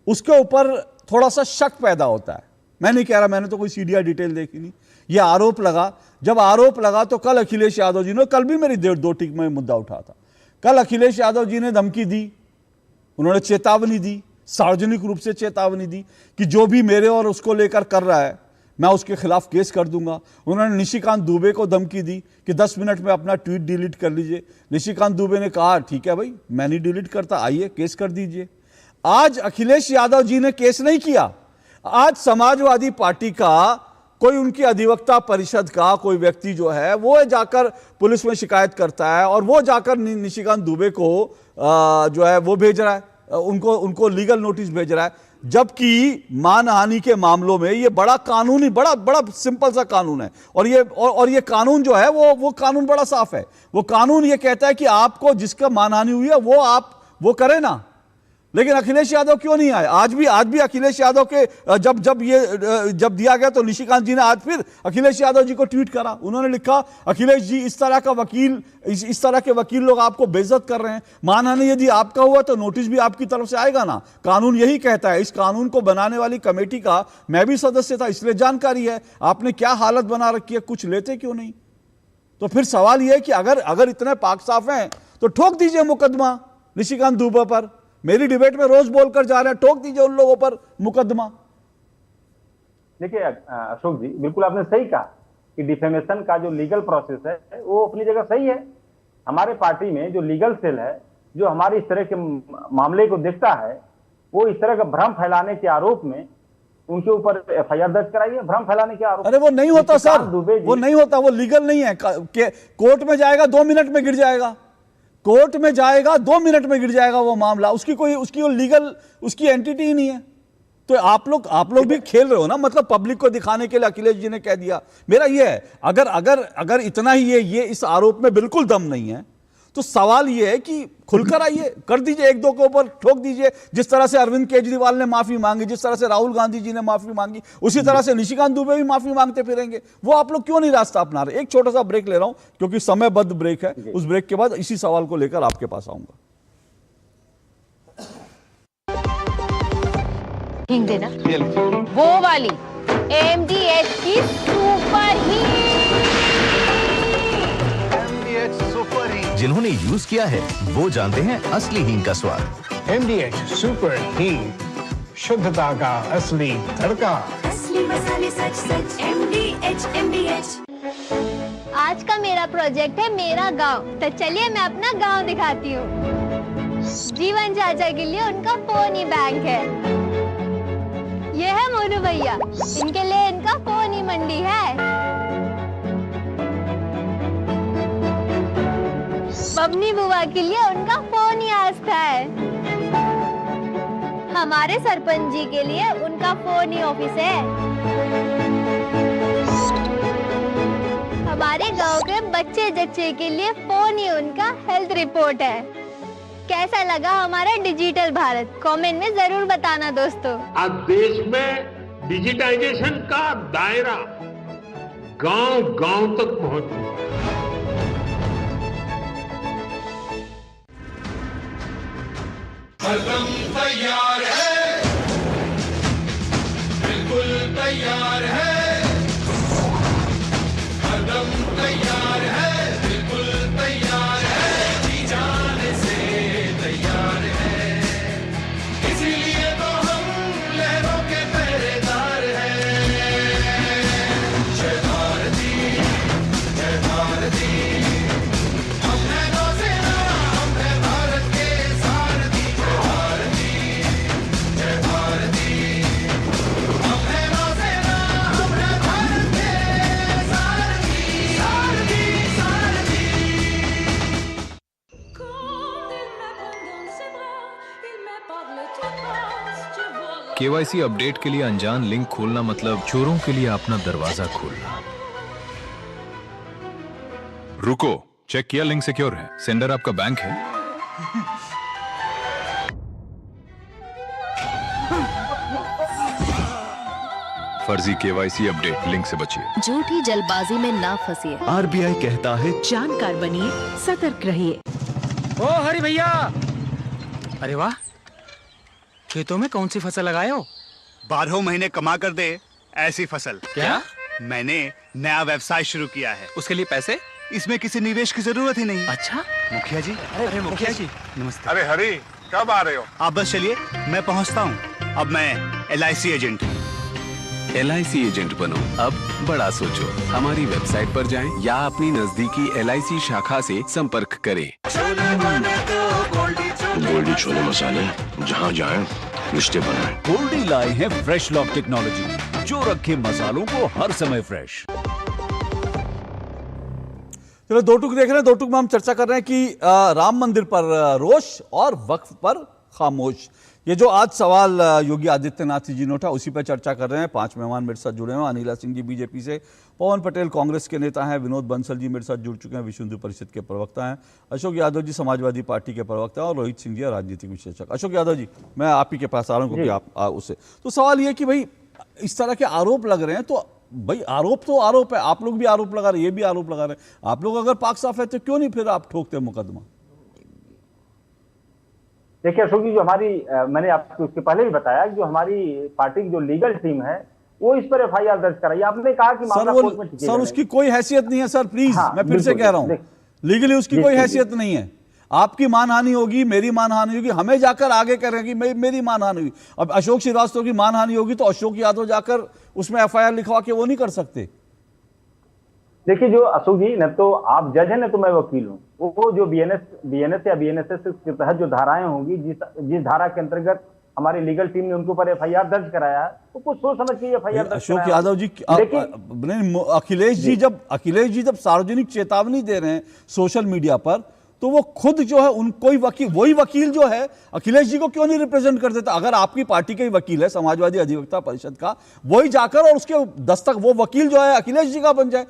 उसके ऊपर थोड़ा सा शक पैदा होता है। मैं नहीं कह रहा, मैंने तो कोई सीडीआर डिटेल देखी नहीं, ये आरोप लगा। जब आरोप लगा तो कल अखिलेश यादव जी ने, कल भी मेरी 2 टिक में मुद्दा उठा था, कल अखिलेश यादव जी ने धमकी दी, उन्होंने चेतावनी दी, सार्वजनिक रूप से चेतावनी दी कि जो भी मेरे और उसको लेकर कर रहा है मैं उसके खिलाफ केस कर दूंगा। उन्होंने निशिकांत दुबे को धमकी दी कि 10 मिनट में अपना ट्वीट डिलीट कर लीजिए। निशिकांत दुबे ने कहा ठीक है भाई, मैं नहीं डिलीट करता, आइए केस कर दीजिए। आज अखिलेश यादव जी ने केस नहीं किया। आज समाजवादी पार्टी का कोई उनकी अधिवक्ता परिषद का कोई व्यक्ति जो है वो जाकर पुलिस में शिकायत करता है और वो जाकर निशिकांत दुबे को जो है वो भेज रहा है, उनको लीगल नोटिस भेज रहा है। जबकि मानहानि के मामलों में ये बड़ा कानूनी बड़ा सिंपल सा कानून है, और ये कानून जो है वो कानून बड़ा साफ है। वो कानून ये कहता है कि आपको जिसका मानहानि हुई है वो आप वो करें ना। लेकिन अखिलेश यादव क्यों नहीं आए? आज भी अखिलेश यादव के जब दिया गया तो निशिकांत जी ने आज फिर अखिलेश यादव जी को ट्वीट करा। उन्होंने लिखा, अखिलेश जी इस तरह के वकील लोग आपको बेइज्जत कर रहे हैं। मानहानि यदि आपका हुआ तो नोटिस भी आपकी तरफ से आएगा ना, कानून यही कहता है। इस कानून को बनाने वाली कमेटी का मैं भी सदस्य था, इसलिए जानकारी है। आपने क्या हालत बना रखी है, कुछ लेते क्यों नहीं? तो फिर सवाल यह है कि अगर इतने पाक साफ हैं तो ठोक दीजिए मुकदमा निशिकांत दुबे पर। मेरी डिबेट में रोज बोलकर जा रहे हैं, ठोक दीजिए उन लोगों पर मुकदमा। देखिए अशोक जी, बिल्कुल आपने सही कहा कि डिफेमेशन का जो लीगल प्रोसेस है वो अपनी जगह सही है। हमारे पार्टी में जो लीगल सेल है, जो हमारे इस तरह के मामले को देखता है, वो इस तरह का भ्रम फैलाने के आरोप में उनके ऊपर एफआईआर दर्ज कराइए। भ्रम फैलाने के आरोप। अरे वो नहीं होता सर, वो नहीं होता, वो लीगल नहीं है। कोर्ट में जाएगा 2 मिनट में गिर जाएगा, कोर्ट में जाएगा 2 मिनट में गिर जाएगा वो मामला। उसकी लीगल उसकी एंटिटी ही नहीं है। तो आप लोग भी खेल रहे हो ना, मतलब पब्लिक को दिखाने के लिए अखिलेश जी ने कह दिया। मेरा ये है, अगर इतना ही ये इस आरोप में बिल्कुल दम नहीं है तो सवाल ये है कि खुलकर आइए, कर दीजिए, 1-2 के ऊपर ठोक दीजिए। जिस तरह से अरविंद केजरीवाल ने माफी मांगी, जिस तरह से राहुल गांधी जी ने माफी मांगी, उसी तरह से निशिकांत दुबे भी माफी मांगते फिरेंगे। वो आप लोग क्यों नहीं रास्ता अपना रहे? एक छोटा सा ब्रेक ले रहा हूं क्योंकि समयबद्ध ब्रेक है। उस ब्रेक के बाद इसी सवाल को लेकर आपके पास आऊंगा। हिंग देना, वो वाली MDH की सुपर हीट। जिन्होंने यूज किया है वो जानते हैं असली हींग का स्वाद। MDH सुपर हींग, शुद्धता का असली तड़का। असली मसाले सच MDH। आज का मेरा प्रोजेक्ट है मेरा गांव, तो चलिए मैं अपना गांव दिखाती हूँ। जीवन चाचा के लिए उनका पोनी बैंक है, ये है मोनू भैया, इनके लिए इनका पोनी मंडी है। बबनी बुआ के लिए उनका पोनी आस्था है। हमारे सरपंच जी के लिए उनका पोनी ऑफिस है। हमारे गांव के बच्चे जच्चे के लिए पोनी उनका हेल्थ रिपोर्ट है। कैसा लगा हमारा डिजिटल भारत? कमेंट में जरूर बताना दोस्तों। आज देश में डिजिटाइजेशन का दायरा गांव-गांव तक पहुंच चुका है। हरदम तैयार है, बिल्कुल तैयार है, हरदम तैयार है, बिल्कुल तैयार है, जी जाने से तैयार है, इसीलिए तो हम लहरों के पहरेदार हैं। जय भारती, जय भारती, हम है नौसेना, हम है भारत के सारथी। जय भारती, जय भारती, हम है नौसेना, हम है भारत के सारथी, सारथी, सारथी। केवाईसी अपडेट के लिए अनजान लिंक खोलना मतलब चोरों के लिए अपना दरवाजा खोलना। रुको, चेक किया लिंक सिक्योर है? सेंडर आपका बैंक है? फर्जी केवाईसी अपडेट लिंक से बचिए। झूठी जल्दबाजी में ना फंसिए। आरबीआई कहता है जानकार बनिए, सतर्क रहिए। ओ हरि भैया, अरे वाह, खेतों में कौन सी फसल लगाए हो? 12 महीने कमा कर दे ऐसी फसल। क्या? मैंने नया व्यवसाय शुरू किया है। उसके लिए पैसे? इसमें किसी निवेश की जरूरत ही नहीं। अच्छा मुखिया जी। अरे मुखिया जी नमस्ते। अरे हरी, कब आ रहे हो? आप बस चलिए, मैं पहुंचता हूं। अब मैं LIC एजेंट हूं। LIC एजेंट बनो, अब बड़ा सोचो। हमारी वेबसाइट पर जाएं या अपनी नजदीकी LIC शाखा से संपर्क करें। गोल्डी छोले मसाले, जहाँ जाएं रिश्ते बनाएं। गोल्डी लाए हैं फ्रेश लॉक टेक्नोलॉजी, जो रखे मसालों को हर समय फ्रेश। चलो दो टूक देख रहे हैं। दो टूक में हम चर्चा कर रहे हैं कि राम मंदिर पर रोष और वक्फ पर खामोश। ये जो आज सवाल योगी आदित्यनाथ जी ने उठा, उसी पर चर्चा कर रहे हैं। 5 मेहमान मेरे साथ जुड़े हैं। अनिला सिंह जी बीजेपी से, पवन पटेल कांग्रेस के नेता हैं, विनोद बंसल जी मेरे साथ जुड़ चुके हैं, विश्व हिंदू परिषद के प्रवक्ता हैं, अशोक यादव जी समाजवादी पार्टी के प्रवक्ता हैं, और रोहित सिंह जी राजनीतिक विश्लेषक। अशोक यादव जी, मैं आप ही के पास आ रहा हूँ क्योंकि आप उससे तो सवाल ये कि भाई इस तरह के आरोप लग रहे हैं, तो भाई आरोप तो आरोप है, आप लोग भी आरोप लगा रहे हैं, ये भी आरोप लगा रहे हैं। आप लोग अगर पाक साफ है तो क्यों नहीं फिर आप ठोकते मुकदमा? देखिए अशोक जी, जो हमारी मैंने आपको उसके पहले भी बताया कि जो हमारी पार्टी की जो लीगल टीम है वो इस पर FIR दर्ज कराई। आपने कहा कि मामला कोर्ट में सर उसकी कोई हैसियत नहीं है सर, प्लीज। हाँ, मैं फिर से कह रहा हूं, लीगली उसकी कोई हैसियत नहीं है। आपकी मानहानि होगी, मेरी मानहानि होगी, हमें जाकर आगे करेंगे मेरी मानहानि हुई। अब अशोक श्रीवास्तव की मानहानि होगी तो अशोक यादव जाकर उसमें FIR लिखवा के वो नहीं कर सकते। देखिए जो अशोक जी, न तो आप जज हैं न तो मैं वकील हूँ। वो जो BNS या BNSS के तहत जो धाराएं होंगी, जिस धारा के अंतर्गत हमारी लीगल टीम ने उनके ऊपर FIR दर्ज कराया है, तो कुछ सोच समझ के FIR दर्ज अशोक यादव जी, अखिलेश जी जब सार्वजनिक चेतावनी दे रहे हैं सोशल मीडिया पर, तो वो खुद जो है कोई वकील, वही वकील जो है अखिलेश जी को क्यों नहीं रिप्रेजेंट कर देता? अगर आपकी पार्टी के ही वकील है, समाजवादी अधिवक्ता परिषद का, वही जाकर और उसके दस्तक, वो वकील जो है अखिलेश जी का बन जाए,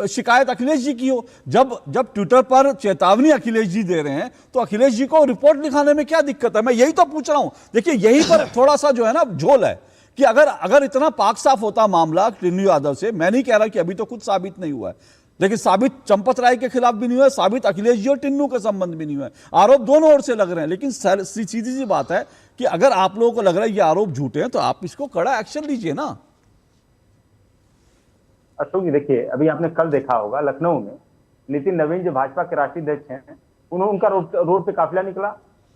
शिकायत अखिलेश जी की हो। जब ट्विटर पर चेतावनी अखिलेश जी दे रहे हैं तो अखिलेश जी को रिपोर्ट लिखाने में क्या दिक्कत है? मैं यही तो पूछ रहा हूं। देखिए यहीं पर थोड़ा सा जो है ना झोल है कि अगर इतना पाक साफ होता मामला टिन्नू यादव से, मैं नहीं कह रहा कि अभी तो कुछ साबित नहीं हुआ है, लेकिन साबित चंपत राय के खिलाफ भी नहीं हुआ है, साबित अखिलेश जी और टिन्नू के संबंध भी नहीं हुआ है। आरोप दोनों ओर से लग रहे हैं, लेकिन सीधी सी बात है कि अगर आप लोगों को लग रहा है ये आरोप झूठे हैं तो आप इसको कड़ा एक्शन लीजिए ना। अशोक जी देखिए, अभी आपने कल देखा होगा लखनऊ में नितिन नवीन जो भाजपा के राष्ट्रीय अध्यक्ष हैं, उनका रोड पे काफिला निकला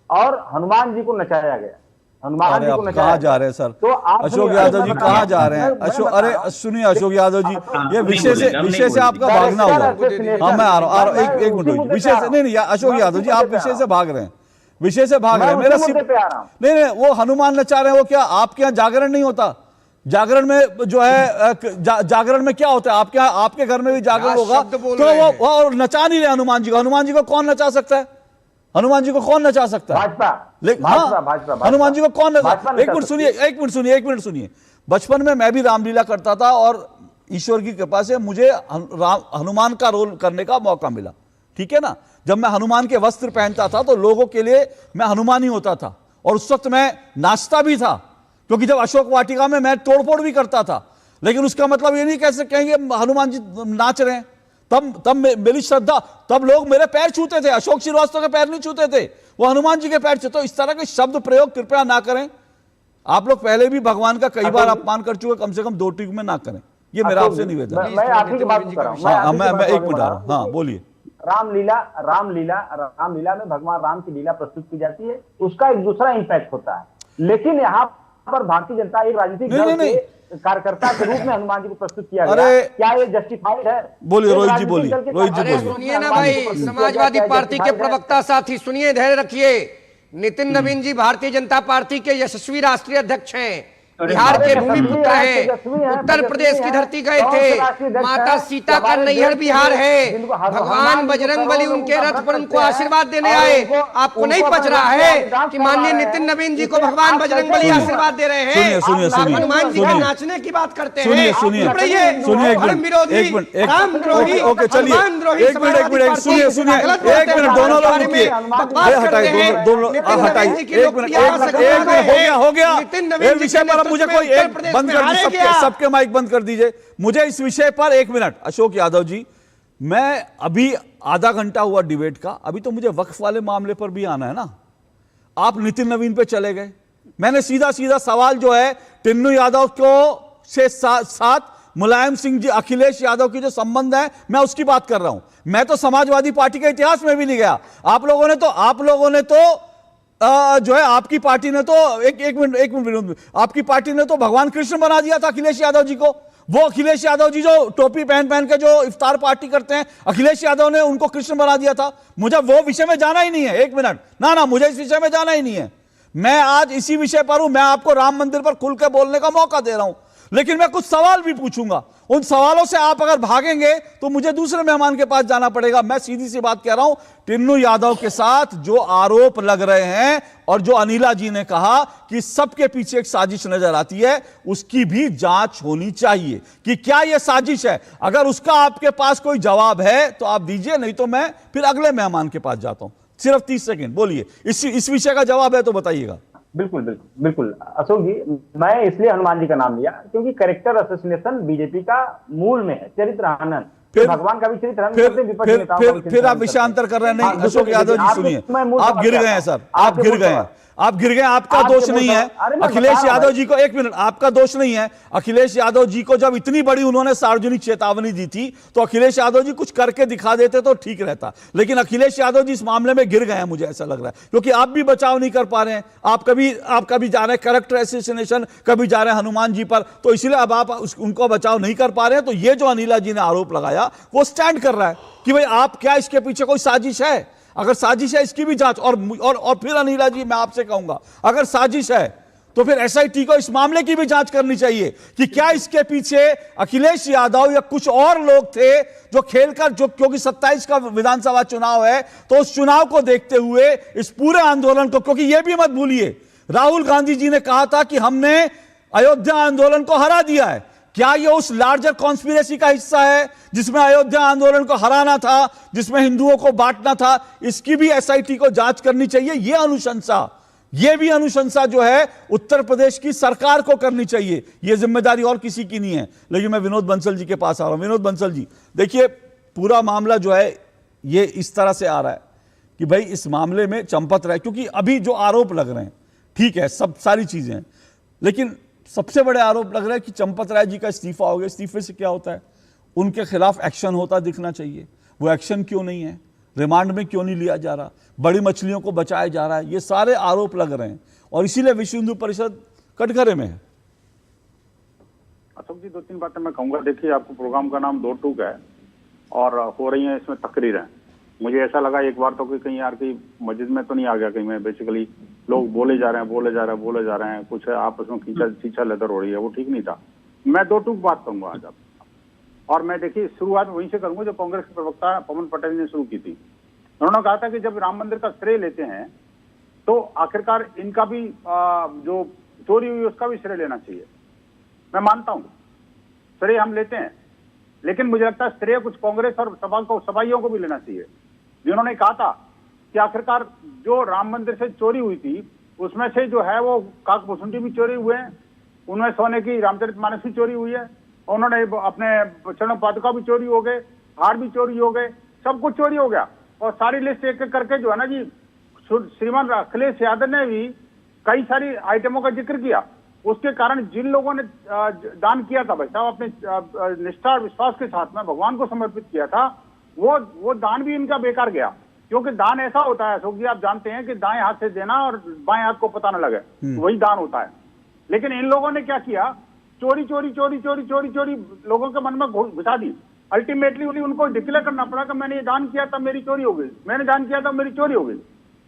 और हनुमान जी को नचाया गया। हनुमान जी को नचाया। कहाँ जा रहे हैं सर? तो अशोक यादव जी कहाँ जा रहे हैं? अरे सुनिए अशोक यादव जी, ये विषय से आपका भागना होगा। हाँ मैं आ रहा हूँ, एक मिनट। विषय से नहीं, अशोक यादव जी आप विषय से भाग रहे हैं, विषय से भाग रहे हैं। मेरा नहीं, वो हनुमान नचा रहे हैं, वो क्या आपके यहाँ जागरण नहीं होता? जागरण में जो है जागरण में क्या होता है? आपके घर में भी जागरण होगा तो वो नचा नहीं रहे हनुमान जी को। हनुमान जी को कौन नचा सकता है? हनुमान जी को कौन नचा सकता है? भाजपा। हनुमान जी को कौन नचा? एक मिनट सुनिए। बचपन में मैं भी रामलीला करता था और ईश्वर की कृपा से मुझे हनुमान का रोल करने का मौका मिला, ठीक है ना। जब मैं हनुमान के वस्त्र पहनता था तो लोगों के लिए मैं हनुमान ही होता था, और उस वक्त मैं नाचता भी था, क्योंकि जब अशोक वाटिका में मैं तोड़फोड़ भी करता था। लेकिन उसका मतलब ये नहीं कैसे कहेंगे हनुमान जी नाच रहे हैं। तब मेरी श्रद्धा, तब लोग मेरे पैर छूते थे, अशोक श्रीवास्तव के पैर नहीं छूते थे, वो हनुमान जी के पैर से। तो इस तरह के शब्द प्रयोग कृपया ना करें। आप लोग पहले भी भगवान का कई बार अपमान कर चुके, कम से कम 2 टूक में ना करें, ये मेरा आपसे निवेदन है। मैं आप ही की बात कर रहा हूं। मैं 1 मिनट आ रहा हूं। हाँ बोलिए। रामलीला में भगवान राम की लीला प्रस्तुत की जाती है, उसका एक दूसरा इंपैक्ट होता है। लेकिन यहाँ पर भारतीय जनता एक राजनीतिक दल के कार्यकर्ता के रूप में हनुमान जी को प्रस्तुत किया गया, क्या ये जस्टिफाइड है? बोलिए रोहित जी, बोलिए रोहित जी, बोलिए। सुनिए ना भाई, समाजवादी पार्टी के प्रवक्ता साथी, सुनिए, धैर्य रखिए। नितिन नवीन जी भारतीय जनता पार्टी के यशस्वी राष्ट्रीय अध्यक्ष हैं, बिहार के भूमिपुत्र हैं, उत्तर प्रदेश की धरती गए थे, माता सीता का नैहर बिहार है, भगवान बजरंग बली उनके रथ पर उनको आशीर्वाद देने आए। आपको नहीं पच रहा है कि माननीय नितिन नवीन जी को भगवान बजरंग बली आशीर्वाद दे रहे हैं? हनुमान जी का नाचने की बात करते हैं। मुझे कोई एक बंद कर दीजिए, सबके माइक बंद कर दीजिए। मुझे इस विषय पर 1 मिनट। अशोक यादव जी, मैं अभी आधा घंटा हुआ डिबेट का, अभी तो मुझे वक्फ वाले मामले पर भी आना है ना। आप नितिन नवीन पे चले गए। मैंने सीधा सीधा सवाल जो है टिन्नू यादव को से साथ मुलायम सिंह जी, अखिलेश यादव की जो संबंध है, मैं उसकी बात कर रहा हूं। मैं तो समाजवादी पार्टी के इतिहास में भी नहीं गया। आप लोगों ने तो जो है आपकी पार्टी ने तो एक मिनट आपकी पार्टी ने तो भगवान कृष्ण बना दिया था अखिलेश यादव जी को। वो अखिलेश यादव जी जो टोपी पहन के जो इफ्तार पार्टी करते हैं, अखिलेश यादव ने उनको कृष्ण बना दिया था। मुझे वो विषय में जाना ही नहीं है। 1 मिनट ना, मुझे इस विषय में जाना ही नहीं है। मैं आज इसी विषय पर हूं। मैं आपको राम मंदिर पर खुल के बोलने का मौका दे रहा हूं, लेकिन मैं कुछ सवाल भी पूछूंगा। उन सवालों से आप अगर भागेंगे तो मुझे दूसरे मेहमान के पास जाना पड़ेगा। मैं सीधी सी बात कह रहा हूं, टिन्नू यादव के साथ जो आरोप लग रहे हैं और जो अनिला जी ने कहा कि सबके पीछे एक साजिश नजर आती है, उसकी भी जांच होनी चाहिए कि क्या यह साजिश है। अगर उसका आपके पास कोई जवाब है तो आप दीजिए, नहीं तो मैं फिर अगले मेहमान के पास जाता हूं। सिर्फ 30 सेकेंड बोलिए, इस विषय का जवाब है तो बताइएगा। बिल्कुल अशोक जी, मैं इसलिए हनुमान जी का नाम लिया क्योंकि कैरेक्टर असोसिएशन बीजेपी का मूल में है, चरित्र हनन। भगवान का भी चरित्र हनन करते, विपक्षी नेताओं का भी फिर आप विषयांतर कर रहे हैं। नहीं अशोक यादव जी सुनिए, आप गिर गए हैं सर, आप गिर गए हैं। आपका दोष नहीं है। अखिलेश यादव जी को 1 मिनट, आपका दोष नहीं है। अखिलेश यादव जी को जब इतनी बड़ी उन्होंने सार्वजनिक चेतावनी दी थी तो अखिलेश यादव जी कुछ करके दिखा देते तो ठीक रहता, लेकिन अखिलेश यादव जी इस मामले में गिर गए हैं, मुझे ऐसा लग रहा है, क्योंकि आप भी बचाव नहीं कर पा रहे हैं। आप कभी जा रहे हैं कैरेक्टर एसोसिएशन, कभी जा रहे हैं हनुमान जी पर, तो इसलिए अब आप उनको बचाव नहीं कर पा रहे हैं। तो ये जो अनिला जी ने आरोप लगाया वो स्टैंड कर रहा है कि भाई आप क्या इसके पीछे कोई साजिश है। अगर साजिश है इसकी भी जांच, और फिर अनिला जी मैं आपसे कहूंगा, अगर साजिश है तो फिर एसआईटी को इस मामले की भी जांच करनी चाहिए कि क्या इसके पीछे अखिलेश यादव या कुछ और लोग थे जो खेलकर, जो क्योंकि 27 का विधानसभा चुनाव है, तो उस चुनाव को देखते हुए इस पूरे आंदोलन को, क्योंकि यह भी मत भूलिए राहुल गांधी जी ने कहा था कि हमने अयोध्या आंदोलन को हरा दिया है। क्या यह उस लार्जर कॉन्स्पिरेसी का हिस्सा है जिसमें अयोध्या आंदोलन को हराना था, जिसमें हिंदुओं को बांटना था? इसकी भी एसआईटी को जांच करनी चाहिए। यह भी अनुशंसा जो है उत्तर प्रदेश की सरकार को करनी चाहिए। यह जिम्मेदारी और किसी की नहीं है। लेकिन मैं विनोद बंसल जी के पास आ रहा हूं। विनोद बंसल जी, देखिए पूरा मामला जो है ये इस तरह से आ रहा है कि भाई इस मामले में चंपत राय, क्योंकि अभी जो आरोप लग रहे हैं, ठीक है, सब सारी चीजें हैं, लेकिन सबसे बड़े आरोप लग रहा है कि चंपत राय जी का इस्तीफा हो गया। इस्तीफे से क्या होता है? उनके खिलाफ एक्शन होता दिखना चाहिए। वो एक्शन क्यों नहीं है? रिमांड में क्यों नहीं लिया जा रहा? बड़ी मछलियों को बचाया जा रहा है? ये सारे आरोप लग रहे हैं और इसीलिए विश्व हिंदू परिषद कटघरे में है। अशोक जी, 2-3 बातें मैं कहूंगा। देखिए, आपको प्रोग्राम का नाम 2 टूक है और हो रही है इसमें तकरीरें। मुझे ऐसा लगा एक बार तो कि कहीं यार की मस्जिद में तो नहीं आ गया कहीं मैं, बेसिकली लोग बोले जा रहे हैं, कुछ आपस में खींचा लेदर हो रही है, वो ठीक नहीं था। मैं 2 टूक बात करूंगा आज आप, और मैं देखिए शुरुआत वहीं से करूंगा जो कांग्रेस के प्रवक्ता पवन पटेल ने शुरू की थी। उन्होंने कहा था कि जब राम मंदिर का श्रेय लेते हैं तो आखिरकार इनका भी जो चोरी हुई उसका भी श्रेय लेना चाहिए। मैं मानता हूं श्रेय हम लेते हैं, लेकिन मुझे लगता है श्रेय कुछ कांग्रेस और सपाइयों को भी लेना चाहिए, जिन्होंने कहा था कि आखिरकार जो राम मंदिर से चोरी हुई थी उसमें से जो है वो काकभूषुंडी भी चोरी हुए हैं, उनमें सोने की रामचरितमानस भी चोरी हुई है, उन्होंने अपने चरण पादुका भी चोरी हो गए, हार भी चोरी हो गए, सब कुछ चोरी हो गया। और सारी लिस्ट एक एक करके जो है ना जी श्रीमान अखिलेश यादव ने भी कई सारी आइटमों का जिक्र किया। उसके कारण जिन लोगों ने दान किया था भाई साहब, अपने निष्ठा और विश्वास के साथ में भगवान को समर्पित किया था, वो दान भी इनका बेकार गया। क्योंकि दान ऐसा होता है अशोक जी, आप जानते हैं कि दाएं हाथ से देना और बाएं हाथ को पता न लगे, वही दान होता है। लेकिन इन लोगों ने क्या किया, चोरी चोरी चोरी चोरी चोरी चोरी लोगों के मन में घुसा दी। अल्टीमेटली उनको डिक्लेयर करना पड़ा कि मैंने ये दान किया था, मेरी चोरी हो गई, मैंने दान किया था, मेरी चोरी हो गई।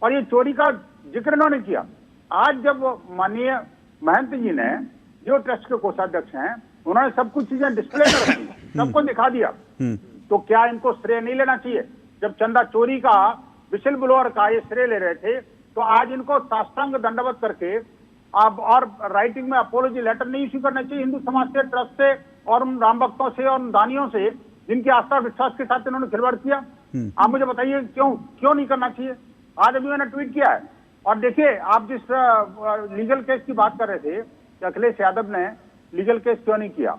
और ये चोरी का जिक्र इन्होंने किया। आज जब माननीय महंत जी ने, जो ट्रस्ट के कोषाध्यक्ष हैं, उन्होंने सब कुछ चीजें डिस्प्ले कर रखी, सबको दिखा दिया, तो क्या इनको श्रेय नहीं लेना चाहिए? जब चंदा चोरी का, विशिल ब्लोअर का ये श्रेय ले रहे थे, तो आज इनको साष्टांग दंडवत करके अब और राइटिंग में अपोलॉजी लेटर नहीं इश्यू करना चाहिए हिंदू समाज से, ट्रस्ट से और उन राम भक्तों से और उन दानियों से जिनकी आस्था विश्वास के साथ इन्होंने खिलवाड़ किया। आप मुझे बताइए क्यों नहीं करना चाहिए? आज अभी मैंने ट्वीट किया है। और देखिए, आप जिस लीगल केस की बात कर रहे थे कि अखिलेश यादव ने लीगल केस क्यों नहीं किया,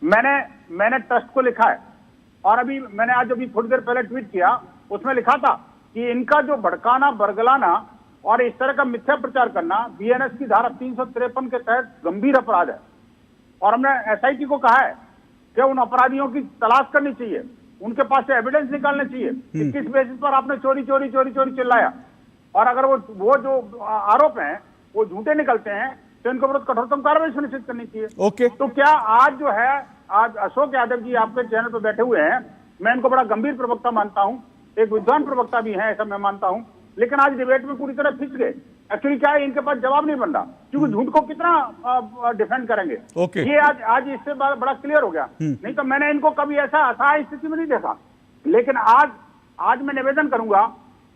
मैंने ट्रस्ट को लिखा है। और अभी मैंने आज अभी थोड़ी देर पहले ट्वीट किया, उसमें लिखा था कि इनका जो भड़काना, बरगलाना और इस तरह का मिथ्या प्रचार करना बीएनएस की धारा 353 के तहत गंभीर अपराध है। और हमने एसआईटी को कहा है कि उन अपराधियों की तलाश करनी चाहिए, उनके पास से एविडेंस निकालने चाहिए कि किस बेसिस पर आपने चोरी चोरी चोरी चोरी चिल्लाया। और अगर वो जो आरोप हैं वो झूठे निकलते हैं तो इनके विरुद्ध कठोरतम कार्रवाई सुनिश्चित करनी चाहिए। तो क्या आज जो है, आज अशोक यादव जी आपके चैनल पर बैठे हुए हैं, मैं इनको बड़ा गंभीर प्रवक्ता मानता हूं, एक विद्वान प्रवक्ता भी है, ऐसा मैं मानता हूं, लेकिन आज डिबेट में पूरी तरह फिस गए। एक्चुअली क्या है, इनके पास जवाब नहीं बन रहा, क्योंकि झूठ को कितना डिफेंड करेंगे। ये आज इससे बड़ा क्लियर हो गया। नहीं तो मैंने इनको कभी ऐसा असहाय स्थिति में नहीं देखा। लेकिन आज मैं निवेदन करूंगा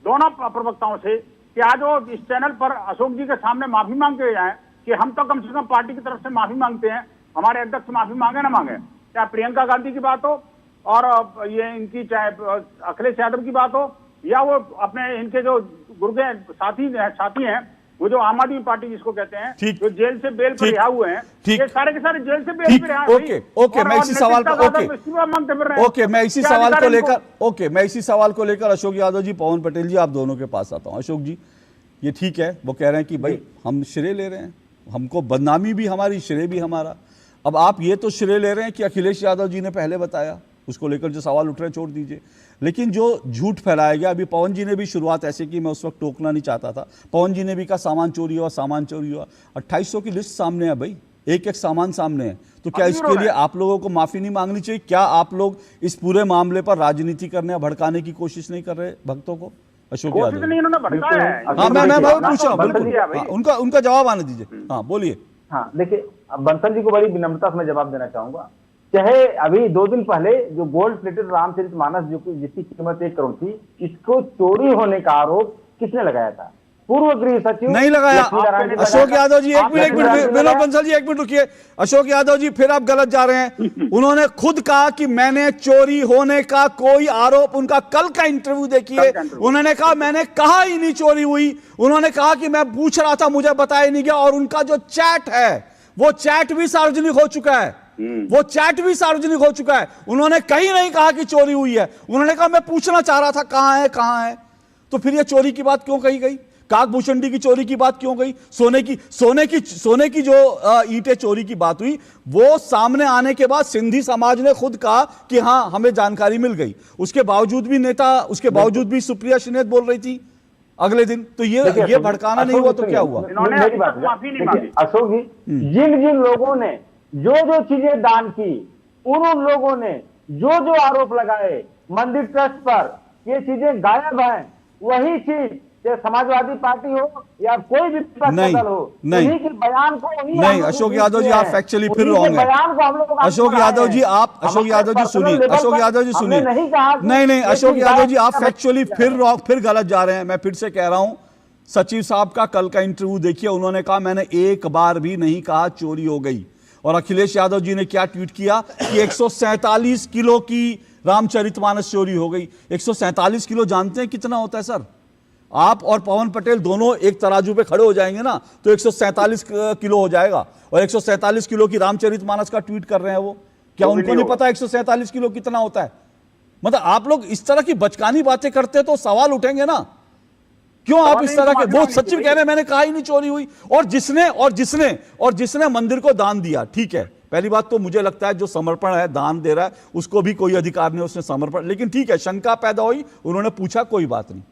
दोनों प्रवक्ताओं से कि आज वो इस चैनल पर अशोक जी के सामने माफी मांगते जाएं कि हम तो कम से कम पार्टी की तरफ से माफी मांगते हैं, हमारे अध्यक्ष माफी मांगे ना मांगे, चाहे प्रियंका गांधी की बात हो और ये इनकी चाहे अखिलेश यादव की बात हो, या वो अपने इनके जो गुर्गे साथी हैं, वो जो आम आदमी पार्टी जिसको कहते हैं, जो जेल से बेल पर रिहा हुए हैं, ये सारे के सारे जेल से बेल पर रिहा। मैं इसी सवाल मैं इसी सवाल को लेकर अशोक यादव जी, पवन पटेल जी, आप दोनों के पास आता हूं। अशोक जी, ये ठीक है, वो कह रहे हैं कि भाई हम श्रेय ले रहे हैं, हमको बदनामी भी हमारी, श्रेय भी हमारा। अब आप ये तो श्रेय ले रहे हैं कि अखिलेश यादव जी ने पहले बताया, उसको लेकर जो सवाल उठ रहे हैं छोड़ दीजिए। लेकिन जो झूठ फैलाया गया, अभी पवन जी ने भी शुरुआत ऐसे की, मैं उस वक्त टोकना नहीं चाहता था, पवन जी ने भी कहा सामान चोरी हुआ, सामान चोरी हुआ। 2800 की लिस्ट सामने है भाई, एक एक सामान सामने है, तो क्या इसके लिए आप लोगों को माफी नहीं मांगनी चाहिए? क्या आप लोग इस पूरे मामले पर राजनीति करने या भड़काने की कोशिश नहीं कर रहे भक्तों को? अशोक यादव, हाँ मैं पूछ रहा हूँ, बिल्कुल उनका जवाब आने दीजिए। हाँ बोलिए। हाँ देखिए, बंसल जी को बड़ी विनम्रता से मैं जवाब देना चाहूंगा। चाहे अभी 2 दिन पहले जो गोल्ड प्लेटेड रामचरितमानस जिसकी कीमत 1 करोड़ थी, इसको चोरी होने का आरोप किसने लगाया था? पूर्व गृह सचिव नहीं लगाया। अशोक यादव जी एक मिनट विनोद बंसल जी, 1 मिनट रुकिए। अशोक यादव जी, फिर आप गलत जा रहे हैं। उन्होंने खुद कहा कि मैंने चोरी होने का कोई आरोप, उनका कल का इंटरव्यू देखिए, उन्होंने कहा मैंने कहा ही नहीं चोरी हुई। उन्होंने कहा कि मैं पूछ रहा था, मुझे बताया नहीं गया। और उनका जो चैट है, वो चैट भी सार्वजनिक हो चुका है, वो चैट भी सार्वजनिक हो चुका है। उन्होंने कहीं नहीं कहा कि चोरी हुई है, उन्होंने कहा मैं पूछना चाह रहा था कहां है। तो फिर ये चोरी की बात क्यों कही गई? काकभूषणी की चोरी की बात क्यों गई? सोने की जो ईंटें चोरी की बात हुई, वो सामने आने के बाद सिंधी समाज ने खुद कहा कि हां हमें जानकारी मिल गई। उसके बावजूद भी सुप्रिया श्रीनेत बोल रही थी अगले दिन। तो ये भड़काना नहीं हुआ तो क्या हुआ? अशोक जी, जिन लोगों ने जो चीजें दान की, उन लोगों ने जो आरोप लगाए मंदिर ट्रस्ट पर, ये चीजें गायब हैं। वही चीज समाजवादी पार्टी हो या कोई भी नहीं, हो, नहीं के बयान को नहीं। अशोक यादव जी, आप फैक्चुअली फिर रॉन्ग है। अशोक यादव जी, अशोक यादव जी सुनिए, अशोक यादव जी सुनिए। नहीं, अशोक यादव जी, आप फैक्चुअली फिर गलत जा रहे हैं। मैं फिर से कह रहा हूं, सचिव साहब का कल का इंटरव्यू देखिए, उन्होंने कहा मैंने एक बार भी नहीं कहा चोरी हो गई। और अखिलेश यादव जी ने क्या ट्वीट किया कि 147 किलो की रामचरितमानस चोरी हो गई। 147 किलो जानते हैं कितना होता है सर? आप और पवन पटेल दोनों एक तराजू पे खड़े हो जाएंगे ना, तो 147 किलो हो जाएगा। और 147 किलो की रामचरितमानस का ट्वीट कर रहे हैं वो। क्या उनको नहीं पता 147 किलो कितना होता है? मतलब आप लोग इस तरह की बचकानी बातें करते तो सवाल उठेंगे ना। क्यों आप इस तरह के, वो सचिव कह रहे हैं मैंने कहा ही नहीं चोरी हुई। और जिसने मंदिर को दान दिया, ठीक है, पहली बात तो मुझे लगता है जो समर्पण है, दान दे रहा है, उसको भी कोई अधिकार नहीं, उसने समर्पण, लेकिन ठीक है, शंका पैदा हुई, उन्होंने पूछा, कोई बात नहीं,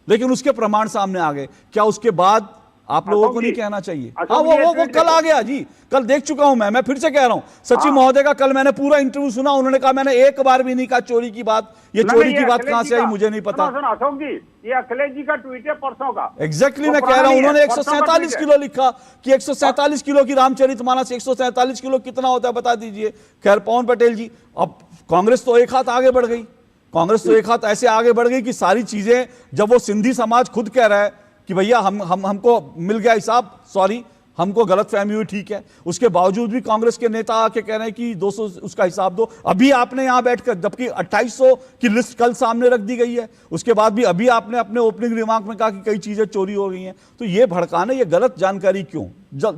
लेकिन उसके प्रमाण सामने आ गए। क्या उसके बाद आप लोगों को नहीं कहना चाहिए? हाँ, वो कल आ गया जी, कल देख चुका हूं मैं फिर से कह रहा हूं, सचिव महोदय का कल मैंने पूरा इंटरव्यू सुना, उन्होंने कहा मैंने एक बार भी नहीं कहा चोरी की बात। ये चोरी की बात कहां से आई मुझे नहीं पता। अशोक जी, ये अखिलेश जी का ट्वीट है परसों का। एग्जैक्टली मैं कह रहा हूं, उन्होंने 147 किलो लिखा कि 147 किलो की रामचरितमानस, 147 किलो कितना होता है बता दीजिए। खैर पवन पटेल जी, अब कांग्रेस तो एक हाथ आगे बढ़ गई, कांग्रेस तो एक हाथ ऐसे आगे बढ़ गई कि सारी चीजें, जब वो सिंधी समाज खुद कह रहा है कि भैया हमको मिल गया हिसाब, सॉरी हमको गलतफहमी हुई, ठीक है, उसके बावजूद भी कांग्रेस के नेता आके कह रहे हैं कि 200 उसका हिसाब दो। अभी आपने यहां बैठकर, जबकि 2800 की लिस्ट कल सामने रख दी गई है, उसके बाद भी अभी आपने अपने ओपनिंग रिमार्क में कहा कि कई चीजें चोरी हो गई हैं। तो ये भड़काने, ये गलत जानकारी क्यों?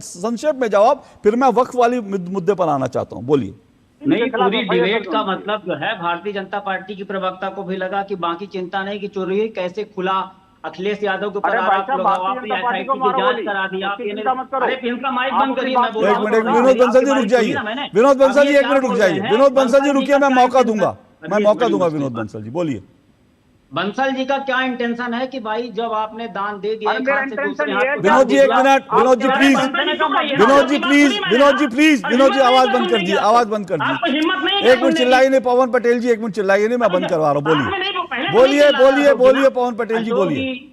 संक्षेप में जवाब, फिर मैं वक्फ वाली मुद्दे पर आना चाहता हूं, बोलिए। नहीं, पूरी डिबेट का मतलब जो है, भारतीय जनता पार्टी की प्रवक्ता को भी लगा कि बाकी चिंता नहीं कि चोरी हुई, कैसे खुला अखिलेश यादव के ऊपर आरोप लगाओ, आपने एसआईटी की जांच करा दी, अरे इनका माइक बंद करिए, मैं बोल रहा हूं। विनोद बंसल जी रुक जाइए, विनोद बंसल जी 1 मिनट रुक जाइए, विनोद बंसल जी रुकिए, मैं मौका दूंगा विनोद बंसल जी, बोलिए। बंसल जी का क्या इंटेंशन है कि भाई जब आपने दान दे दिया, विनोद जी 1 मिनट, विनोद जी प्लीज, विनोद जी आवाज बंद कर दीजिए, आवाज बंद कर दीजिए, 1 मिनट चिल्लाइए नहीं, पवन पटेल जी 1 मिनट चिल्लाइए नहीं, मैं बंद करवा रहा हूँ, बोलिए पवन पटेल जी, बोलिए।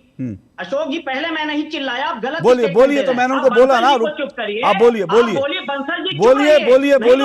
अशोक जी, पहले मैं नहीं चिल्लाया, आप गलत बोलिए तो मैंने उनको बोला ना, आप बोलिए,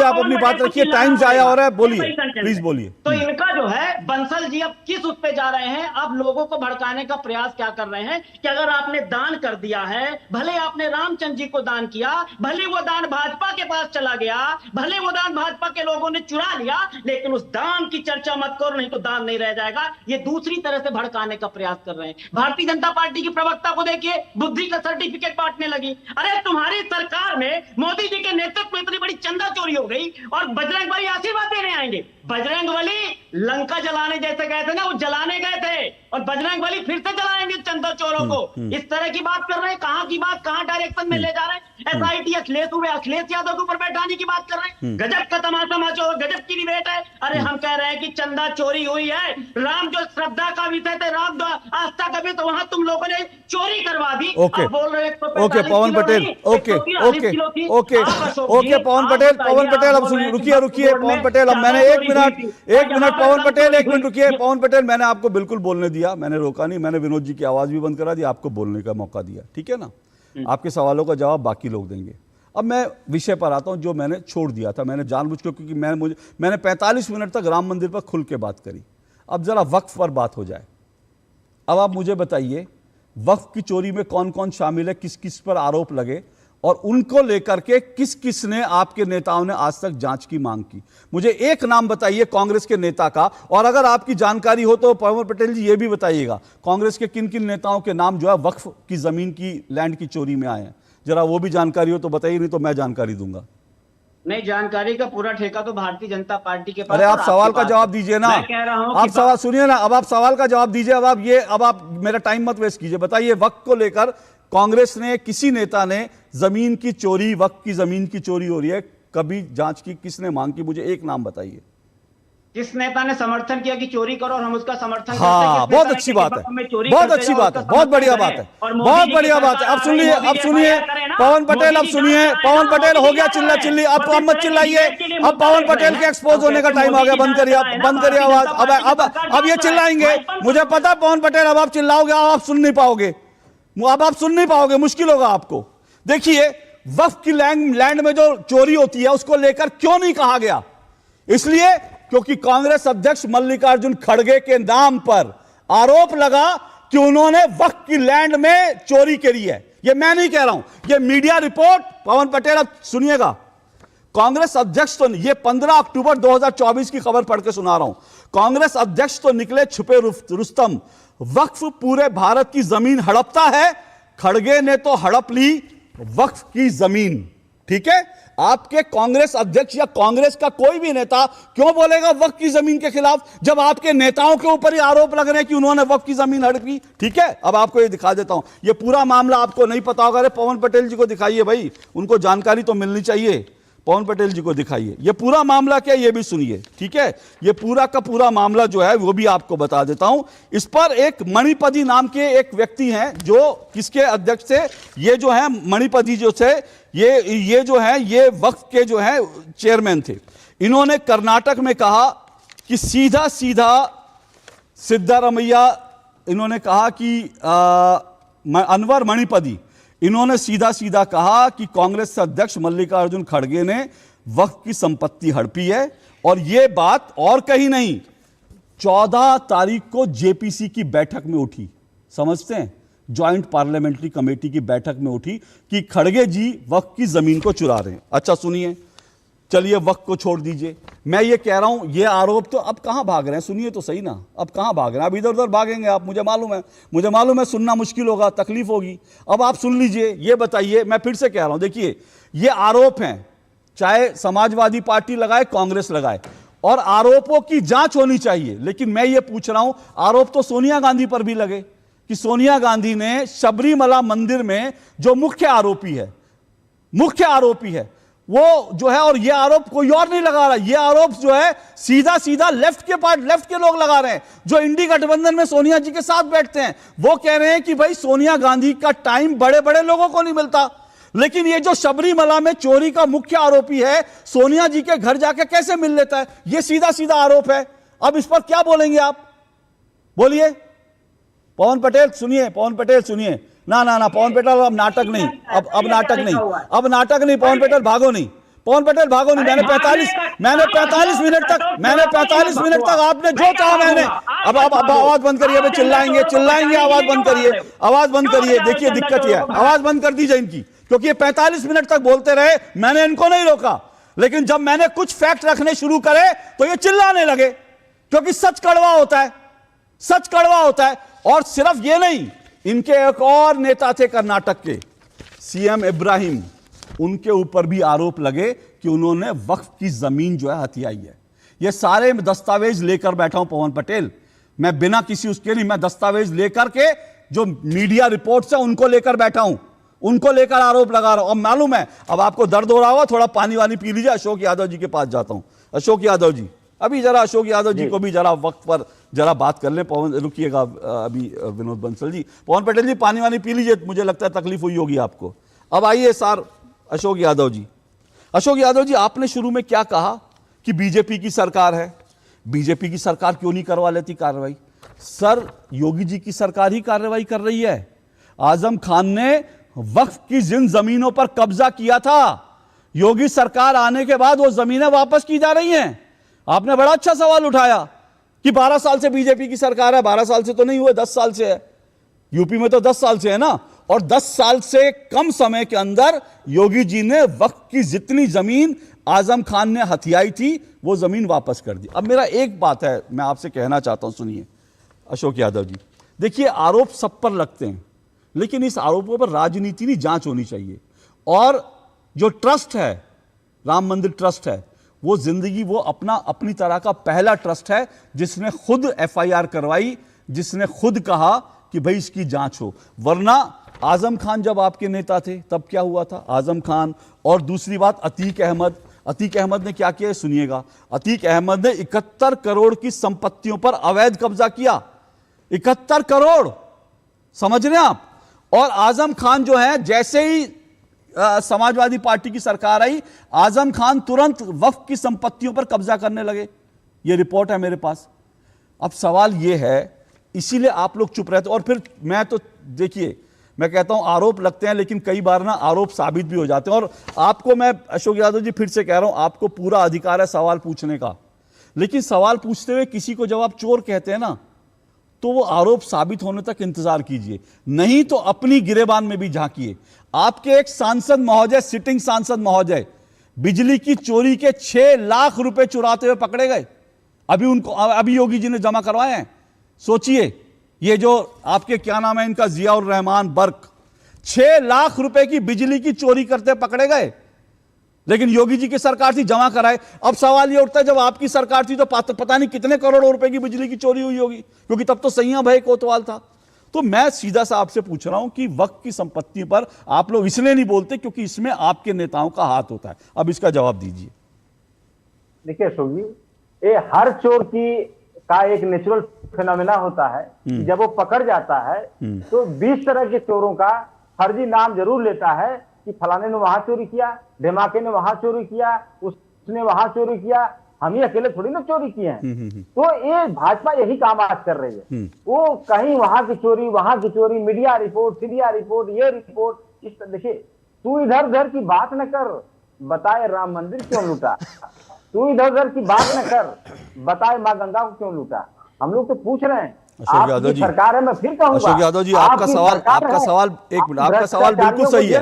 आप अपनी बात रखिए, टाइम जाया हो रहा है, बोलिए प्लीज बोलिए। तो इनका जो है, बंसल जी अब किस उस पे जा रहे हैं, अब लोगों को भड़काने का प्रयास क्या कर रहे हैं कि अगर आपने दान कर दिया है, भले आपने रामचंद्र जी को दान किया, भले वो दान भाजपा के पास चला गया, भले वो दान भाजपा के लोगों ने चुरा लिया, लेकिन उस दान की चर्चा मत करो, नहीं तो दान नहीं रह जाएगा। ये दूसरी तरह से भड़काने का प्रयास कर रहे हैं। भारतीय जनता पार्टी की प्रवक्ता को देखिए, बुद्धि का सर्टिफिकेट बांटने लगी। अरे तुम्हारी सरकार में मोदी जी के नेतृत्व में इतनी बड़ी चंदा चोरी हो गई और बजरंग बली आशीर्वाद देने आएंगे। बजरंग बली लंका जलाने जैसे गए थे ना, वो जलाने गए थे, और बजरंग बली फिर से जलाएंगे चंदा चोरों को। इस तरह की बात कर रहे हैं, कहां की बात, कहां डायरेक्शन में ले जा रहे हैं। एसआईटी अखिलेश यादव के ऊपर बैठाने की बात कर रहे हैं। गजब का तमाशा मचा, गजब की डिबेट है। अरे हम कह रहे हैं कि चंदा चोरी हुई है, राम जो श्रद्धा का विषय थे, राम आस्था का भी, तो वहां तुम लोगों ने चोरी करवा दी। ओके बोल रहे ओके पवन पटेल, ओके पवन पटेल, अब रुकिए पवन पटेल, अब मैंने एक मिनट पवन पटेल, 1 मिनट रुकिए पवन पटेल, मैंने आपको बिल्कुल बोलने दिया, मैंने रोका नहीं, मैंने विनोद जी की आवाज भी बंद करा दी, आपको बोलने का मौका दिया, ठीक है ना। आपके सवालों का जवाब बाकी लोग देंगे। अब मैं विषय पर आता हूं जो मैंने छोड़ दिया था, मैंने जानबूझकर, क्योंकि मैंने 45 मिनट तक राम मंदिर पर खुल के बात करी। अब जरा वक्फ पर बात हो जाए। अब आप मुझे बताइए, वक्फ की चोरी में कौन कौन शामिल है, किस किस पर आरोप लगे, और उनको लेकर के किस किस ने, आपके नेताओं ने आज तक जांच की मांग की। मुझे एक नाम बताइए कांग्रेस के नेता का, और अगर आपकी जानकारी हो तो पवन पटेल जी ये भी बताइएगा कांग्रेस के किन किन नेताओं के नाम जो है वक्फ की जमीन की, लैंड की चोरी में आए हैं। जरा वो भी जानकारी हो तो बताइए, नहीं तो मैं जानकारी दूंगा। नहीं, जानकारी का पूरा ठेका तो भारतीय जनता पार्टी के पास। अरे आप सवाल का जवाब दीजिए ना, मैं कह रहा हूं आप सवाल सुनिए ना, अब आप सवाल का जवाब दीजिए। अब आप मेरा टाइम मत वेस्ट कीजिए। बताइए, वक्फ को लेकर कांग्रेस ने, किसी नेता ने जमीन की चोरी, वक्फ की जमीन की चोरी हो रही है, कभी जांच की, किसने मांग की, मुझे एक नाम बताइए। जिस नेता ने समर्थन किया कि चोरी करो और हम उसका समर्थन करते हैं, हाँ, बहुत अच्छी बात है, बहुत अच्छी बात है, बहुत बढ़िया बात है, बहुत बढ़िया बात है। अब सुनिए पवन पटेल, अब सुनिए पवन पटेल, हो गया चिल्ला चिल्ली, अब तो मत चिल्लाइए। अब पवन पटेल के एक्सपोज होने का टाइम आ गया, बंद करिए आवाज। अब ये चिल्लाएंगे, मुझे पता पवन पटेल, अब आप चिल्लाओगे, आप सुन नहीं पाओगे, अब आप सुन नहीं पाओगे, मुश्किल होगा आपको। देखिए, वक्फ की लैंड में जो चोरी होती है उसको लेकर क्यों नहीं कहा गया, इसलिए क्योंकि कांग्रेस अध्यक्ष मल्लिकार्जुन खड़गे के नाम पर आरोप लगा कि उन्होंने वक्फ की लैंड में चोरी करी है। यह मैं नहीं कह रहा हूं, यह मीडिया रिपोर्ट, पवन पटेल अब सुनिएगा, कांग्रेस अध्यक्ष तो, यह 15 अक्टूबर 2024 की खबर पढ़ के सुना रहा हूं, कांग्रेस अध्यक्ष तो निकले छुपे रुस्तम, वक्फ पूरे भारत की जमीन हड़पता है, खड़गे ने तो हड़प ली वक्फ की जमीन। ठीक है, आपके कांग्रेस अध्यक्ष या कांग्रेस का कोई भी नेता क्यों बोलेगा वक्फ की जमीन के खिलाफ, जब आपके नेताओं के ऊपर ही आरोप लग रहे हैं कि उन्होंने वक्फ की जमीन हड़पी। ठीक है, अब आपको ये दिखा देता हूं, ये पूरा मामला आपको नहीं पता होगा। अरे पवन पटेल जी को दिखाइए भाई, उनको जानकारी तो मिलनी चाहिए। पवन पटेल जी को दिखाइए, ये पूरा मामला क्या, ये भी सुनिए। ठीक है, ये पूरा का पूरा मामला जो है वो भी आपको बता देता हूं। इस पर एक मणिपति नाम के एक व्यक्ति हैं जो किसके अध्यक्ष थे, ये जो है मणिपति जो थे, ये जो है ये वक्फ के जो है चेयरमैन थे। इन्होंने कर्नाटक में कहा कि सीधा सीधा सिद्धारमैया, इन्होंने कहा कि अनवर मणिपति, इन्होंने सीधा सीधा कहा कि कांग्रेस अध्यक्ष मल्लिकार्जुन खड़गे ने वक्फ की संपत्ति हड़पी है। और यह बात और कहीं नहीं, 14 तारीख को जेपीसी की बैठक में उठी, समझते हैं, ज्वाइंट पार्लियामेंट्री कमेटी की बैठक में उठी कि खड़गे जी वक्फ की जमीन को चुरा रहे हैं। अच्छा सुनिए, चलिए वक्फ को छोड़ दीजिए, मैं ये कह रहा हूं ये आरोप तो अब कहां भाग रहे हैं, सुनिए तो सही ना, अब कहां भाग रहे हैं, अब इधर उधर भागेंगे आप, मुझे मालूम है सुनना मुश्किल होगा, तकलीफ होगी। अब आप सुन लीजिए, ये बताइए, मैं फिर से कह रहा हूं, देखिए ये आरोप हैं, चाहे समाजवादी पार्टी लगाए कांग्रेस लगाए, और आरोपों की जांच होनी चाहिए। लेकिन मैं ये पूछ रहा हूं, आरोप तो सोनिया गांधी पर भी लगे कि सोनिया गांधी ने शबरीमला मंदिर में जो मुख्य आरोपी है वो जो है, और ये आरोप कोई और नहीं लगा रहा, ये आरोप जो है सीधा सीधा लेफ्ट के लोग लगा रहे हैं, जो इंडी गठबंधन में सोनिया जी के साथ बैठते हैं। वो कह रहे हैं कि भाई सोनिया गांधी का टाइम बड़े बड़े लोगों को नहीं मिलता, लेकिन ये जो शबरीमला में चोरी का मुख्य आरोपी है सोनिया जी के घर जाके कैसे मिल लेता है, ये सीधा सीधा आरोप है। अब इस पर क्या बोलेंगे आप, बोलिए। पवन पटेल सुनिए, ना पवन पटेल अब नाटक नहीं, अब नाटक नहीं, पवन पटेल भागो नहीं, मैंने 45 मिनट तक आपने जो कहा मैंने, अब आवाज बंद करिए, अबे चिल्लाएंगे, आवाज बंद करिए। देखिए दिक्कत यह है, आवाज बंद कर दीजिए इनकी, क्योंकि ये 45 मिनट तक बोलते रहे, मैंने इनको नहीं रोका, लेकिन जब मैंने कुछ फैक्ट रखने शुरू करे तो ये चिल्लाने लगे, क्योंकि सच कड़वा होता है। और सिर्फ ये नहीं, इनके एक और नेता थे कर्नाटक के, सीएम इब्राहिम, उनके ऊपर भी आरोप लगे कि उन्होंने वक्फ की जमीन जो है हथियाई है। ये सारे दस्तावेज लेकर बैठा हूं पवन पटेल, मैं बिना किसी उसके नहीं, मैं दस्तावेज लेकर के जो मीडिया रिपोर्ट्स है उनको लेकर बैठा हूं, उनको लेकर आरोप लगा रहा हूं। अब मालूम है, अब आपको दर्द हो रहा होगा, थोड़ा पानी वानी पी लीजिए। अशोक यादव जी के पास जाता हूं। अशोक यादव जी, अभी जरा अशोक यादव जी को भी जरा वक्त पर जरा बात कर लें। पवन रुकिएगा अभी, विनोद बंसल जी, पवन पटेल जी पानी वानी पी लीजिए, मुझे लगता है तकलीफ हुई होगी आपको। अब आइए सर अशोक यादव जी, आपने शुरू में क्या कहा कि बीजेपी की सरकार है, बीजेपी की सरकार क्यों नहीं करवा लेती कार्रवाई? सर योगी जी की सरकार ही कार्रवाई कर रही है। आजम खान ने वक्फ की जिन जमीनों पर कब्जा किया था, योगी सरकार आने के बाद वो जमीनें वापस की जा रही हैं। आपने बड़ा अच्छा सवाल उठाया कि 12 साल से बीजेपी की सरकार है, 12 साल से तो नहीं हुए, 10 साल से है, यूपी में तो 10 साल से है ना, और 10 साल से कम समय के अंदर योगी जी ने वक्फ की जितनी जमीन आजम खान ने हथियाई थी वो जमीन वापस कर दी। अब मेरा एक बात है, मैं आपसे कहना चाहता हूं, सुनिए अशोक यादव जी, देखिए आरोप सब पर लगते हैं, लेकिन इस आरोपों पर राजनीति की जांच होनी चाहिए। और जो ट्रस्ट है, राम मंदिर ट्रस्ट है, वो जिंदगी वो अपनी तरह का पहला ट्रस्ट है जिसने खुद एफआईआर करवाई, जिसने खुद कहा कि भाई इसकी जांच हो। वरना आजम खान जब आपके नेता थे तब क्या हुआ था, आजम खान, और दूसरी बात अतीक अहमद ने क्या किया सुनिएगा। अतीक अहमद ने 71 करोड़ की संपत्तियों पर अवैध कब्जा किया, 71 करोड़, समझ रहे हैं आप। और आजम खान जो है, जैसे ही समाजवादी पार्टी की सरकार आई, आजम खान तुरंत वक्फ की संपत्तियों पर कब्जा करने लगे। यह रिपोर्ट है मेरे पास। अब सवाल यह है, इसीलिए आप लोग चुप रहते। और फिर मैं तो देखिए, मैं कहता हूं आरोप लगते हैं, लेकिन कई बार ना आरोप साबित भी हो जाते हैं। और आपको मैं अशोक यादव जी फिर से कह रहा हूं, आपको पूरा अधिकार है सवाल पूछने का, लेकिन सवाल पूछते हुए किसी को जब आप चोर कहते हैं ना, तो वो आरोप साबित होने तक इंतजार कीजिए, नहीं तो अपनी गिरेबान में भी झांकिए। आपके एक सांसद महोदय, सिटिंग सांसद महोदय, बिजली की चोरी के 6 लाख रुपए चुराते हुए पकड़े गए। अभी योगी जी ने जमा करवाए हैं। सोचिए, ये जो आपके क्या नाम है इनका, जियाउर रहमान बर्क, 6 लाख रुपए की बिजली की चोरी करते पकड़े गए। लेकिन योगी जी की सरकार थी, जमा कराए। अब सवाल ये उठता है, जब आपकी सरकार थी तो पता नहीं कितने करोड़ों रुपए की बिजली की चोरी हुई होगी, क्योंकि तब तो सैया भाई कोतवाल था। तो मैं सीधा सा आपसे पूछ रहा हूं कि वक्त की संपत्ति पर आप लोग इसलिए नहीं बोलते क्योंकि इसमें आपके नेताओं का हाथ होता है। अब इसका जवाब दीजिए। देखिए अशोक जी, ये हर चोर का एक नेचुरल फिनोमेना होता है कि जब वो पकड़ जाता है तो 20 तरह के चोरों का फर्जी नाम जरूर लेता है कि फलाने ने वहां चोरी किया, धमाके ने वहां चोरी किया, उसने वहां चोरी किया, हम ही अकेले थोड़ी ना चोरी किए हैं। तो ये भाजपा यही काम आज कर रही है, वो कहीं वहां की चोरी, वहां की चोरी, मीडिया रिपोर्ट, सीरिया रिपोर्ट, ये रिपोर्ट, इस देखिए, तू इधर उधर की बात न कर, बताए राम मंदिर क्यों लूटा, तू इधर उधर की बात न कर, बताए माँ गंगा को क्यों लूटा। हम लोग तो पूछ रहे हैं, अशोक यादव जी, सरकार है, मैं फिर कहूंगा, अशोक यादव जी, आपका सवाल एक मिनट, आपका सवाल बिल्कुल सही है,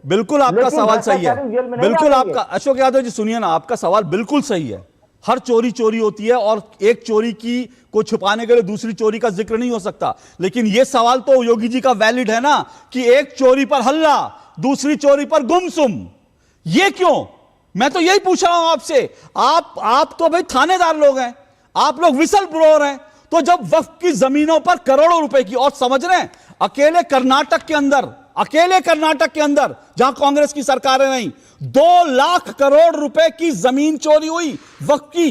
बिल्कुल आपका सवाल सही है, बिल्कुल आपका, अशोक यादव जी सुनिए ना, आपका सवाल बिल्कुल सही है। हर चोरी होती है और एक चोरी को छुपाने के लिए दूसरी चोरी का जिक्र नहीं हो सकता। लेकिन यह सवाल तो योगी जी का वैलिड है ना कि एक चोरी पर हल्ला, दूसरी चोरी पर गुमसुम। ये क्यों? मैं तो यही पूछ रहा हूं आपसे। आप तो भाई थानेदार लोग हैं, आप लोग विसल ब्लोअर हैं। तो जब वक्फ की जमीनों पर करोड़ों रुपए की, और समझ रहे हैं अकेले कर्नाटक के अंदर जहां कांग्रेस की सरकारें नहीं, 2 लाख करोड़ रुपए की जमीन चोरी हुई वक्फ की।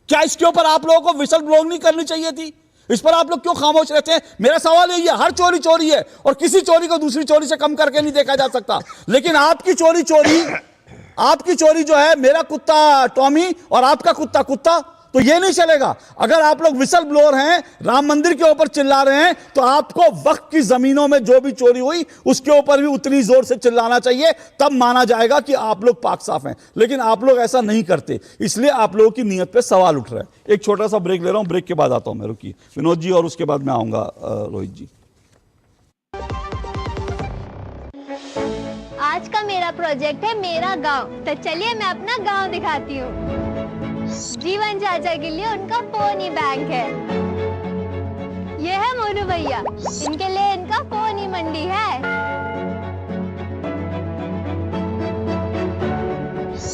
क्या इसके ऊपर आप लोगों को विसल ब्लोइंग नहीं करनी चाहिए थी? इस पर आप लोग क्यों खामोश रहते हैं? मेरा सवाल यही है, हर चोरी है और किसी चोरी को दूसरी चोरी से कम करके नहीं देखा जा सकता। लेकिन आपकी चोरी जो है, मेरा कुत्ता टॉमी और आपका कुत्ता, तो ये नहीं चलेगा। अगर आप लोग विसल ब्लोअर हैं, राम मंदिर के ऊपर चिल्ला रहे हैं, तो आपको वक्त की जमीनों में जो भी चोरी हुई उसके ऊपर भी उतनी जोर से चिल्लाना चाहिए, तब माना जाएगा कि आप लोग पाक साफ हैं। लेकिन आप लोग ऐसा नहीं करते, इसलिए आप लोगों की नीयत पे सवाल उठ रहा है। एक छोटा सा ब्रेक ले रहा हूं, ब्रेक के बाद आता हूं मैं, रुकिए विनोद जी, और उसके बाद मैं आऊंगा रोहित जी। आज का मेरा प्रोजेक्ट है मेरा गांव, तो चलिए मैं अपना गांव दिखाती हूँ। जीवन चाचा के लिए उनका फोन ही बैंक है। ये है मोनू भैया, इनके लिए इनका फोन ही मंडी है।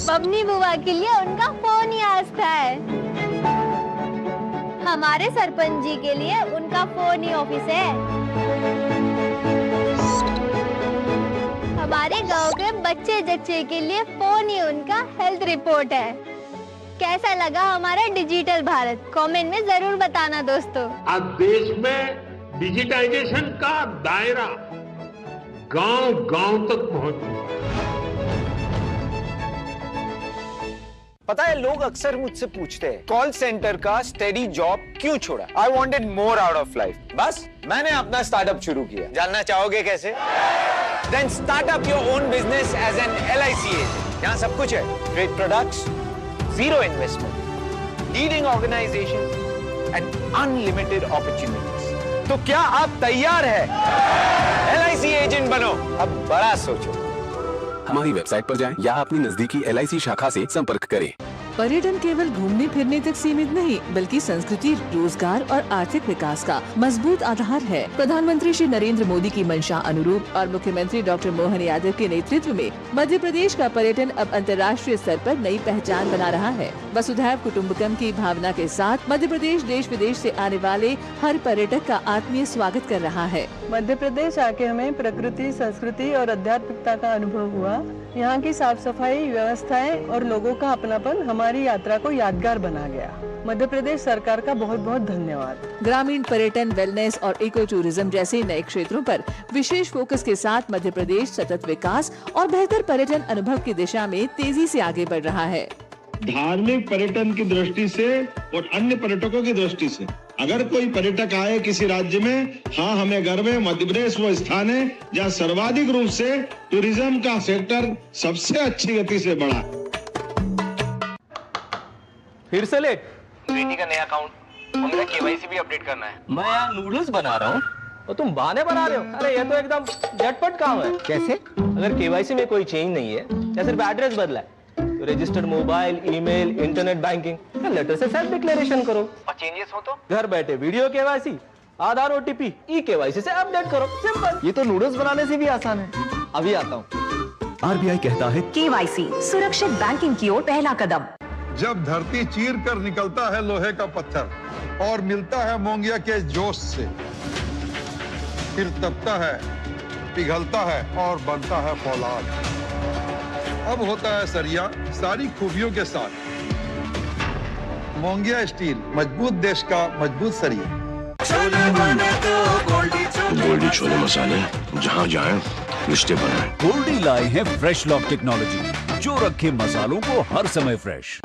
बबनी बुआ के लिए उनका फोन ही आस्था है। हमारे सरपंच जी के लिए उनका फोन ही ऑफिस है। हमारे गांव के बच्चे जच्चे के लिए फोन ही उनका हेल्थ रिपोर्ट है। कैसा लगा हमारा डिजिटल भारत? कमेंट में जरूर बताना दोस्तों। आज देश में डिजिटाइजेशन का दायरा गांव तक पहुंच चुका है। पता है, लोग अक्सर मुझसे पूछते हैं कॉल सेंटर का स्टेडी जॉब क्यों छोड़ा? I wanted more out of life. बस मैंने अपना स्टार्टअप शुरू किया। जानना चाहोगे कैसे? Then start up your own business as an LIC agent. यहाँ सब कुछ है, great products, zero investment, leading organization and unlimited opportunities. तो क्या आप तैयार हैं? LIC एजेंट बनो, अब बड़ा सोचो। हमारी वेबसाइट पर जाएं या अपनी नजदीकी LIC शाखा से संपर्क करें। पर्यटन केवल घूमने फिरने तक सीमित नहीं, बल्कि संस्कृति, रोजगार और आर्थिक विकास का मजबूत आधार है। प्रधानमंत्री श्री नरेंद्र मोदी की मंशा अनुरूप और मुख्यमंत्री डॉक्टर मोहन यादव के नेतृत्व में मध्य प्रदेश का पर्यटन अब अंतर्राष्ट्रीय स्तर पर नई पहचान बना रहा है। वसुधैव कुटुम्बकम की भावना के साथ मध्य प्रदेश देश विदेश से आने वाले हर पर्यटक का आत्मीय स्वागत कर रहा है। मध्य प्रदेश आके हमें प्रकृति, संस्कृति और आध्यात्मिकता का अनुभव हुआ। यहाँ की साफ सफाई, व्यवस्थाएं और लोगों का अपनापन हमारी यात्रा को यादगार बना गया। मध्य प्रदेश सरकार का बहुत बहुत धन्यवाद। ग्रामीण पर्यटन, वेलनेस और इको टूरिज्म जैसे नए क्षेत्रों पर विशेष फोकस के साथ मध्य प्रदेश सतत विकास और बेहतर पर्यटन अनुभव की दिशा में तेजी से आगे बढ़ रहा है। धार्मिक पर्यटन की दृष्टि से और अन्य पर्यटकों की दृष्टि से अगर कोई पर्यटक आए किसी राज्य में, हाँ हमें गर्व है, मध्य प्रदेश वो स्थान है जहाँ सर्वाधिक रूप से टूरिज्म का सेक्टर सबसे अच्छी गति से बढ़ा। फिर से लेट? बेटी का नया अकाउंट और मेरा KYC भी अपडेट करना है। मैं यहाँ नूडल्स बना रहा हूँ और तुम बहाने बना रहे हो। अरे ये तो एकदम झटपट काम है। कैसे? अगर KYC में कोई चेंज नहीं है या सिर्फ एड्रेस बदला है तो registered mobile, email, internet banking letter से सेल्फ डिक्लेरेशन करो। और चेंजेस हो तो घर बैठे video KYC, Aadhaar OTP, E KYC से अपडेट करो। सिंपल। ये तो नूडल्स बनाने से भी आसान है। अभी आता हूँ। आरबीआई कहता है केवाईसी सुरक्षित बैंकिंग की ओर पहला कदम। जब धरती चीर कर निकलता है लोहे का पत्थर और मिलता है मोंगिया के जोश से, फिर तपता है, पिघलता है और बनता है फौलाद। अब होता है सरिया सारी खूबियों के साथ। मोंगिया स्टील, मजबूत देश का मजबूत सरिया। गोल्डी छोले मसाले, जहाँ जाए रिश्ते बनाए। गोल्डी लाए हैं फ्रेश लॉक टेक्नोलॉजी, जो रखे मसालों को हर समय फ्रेश।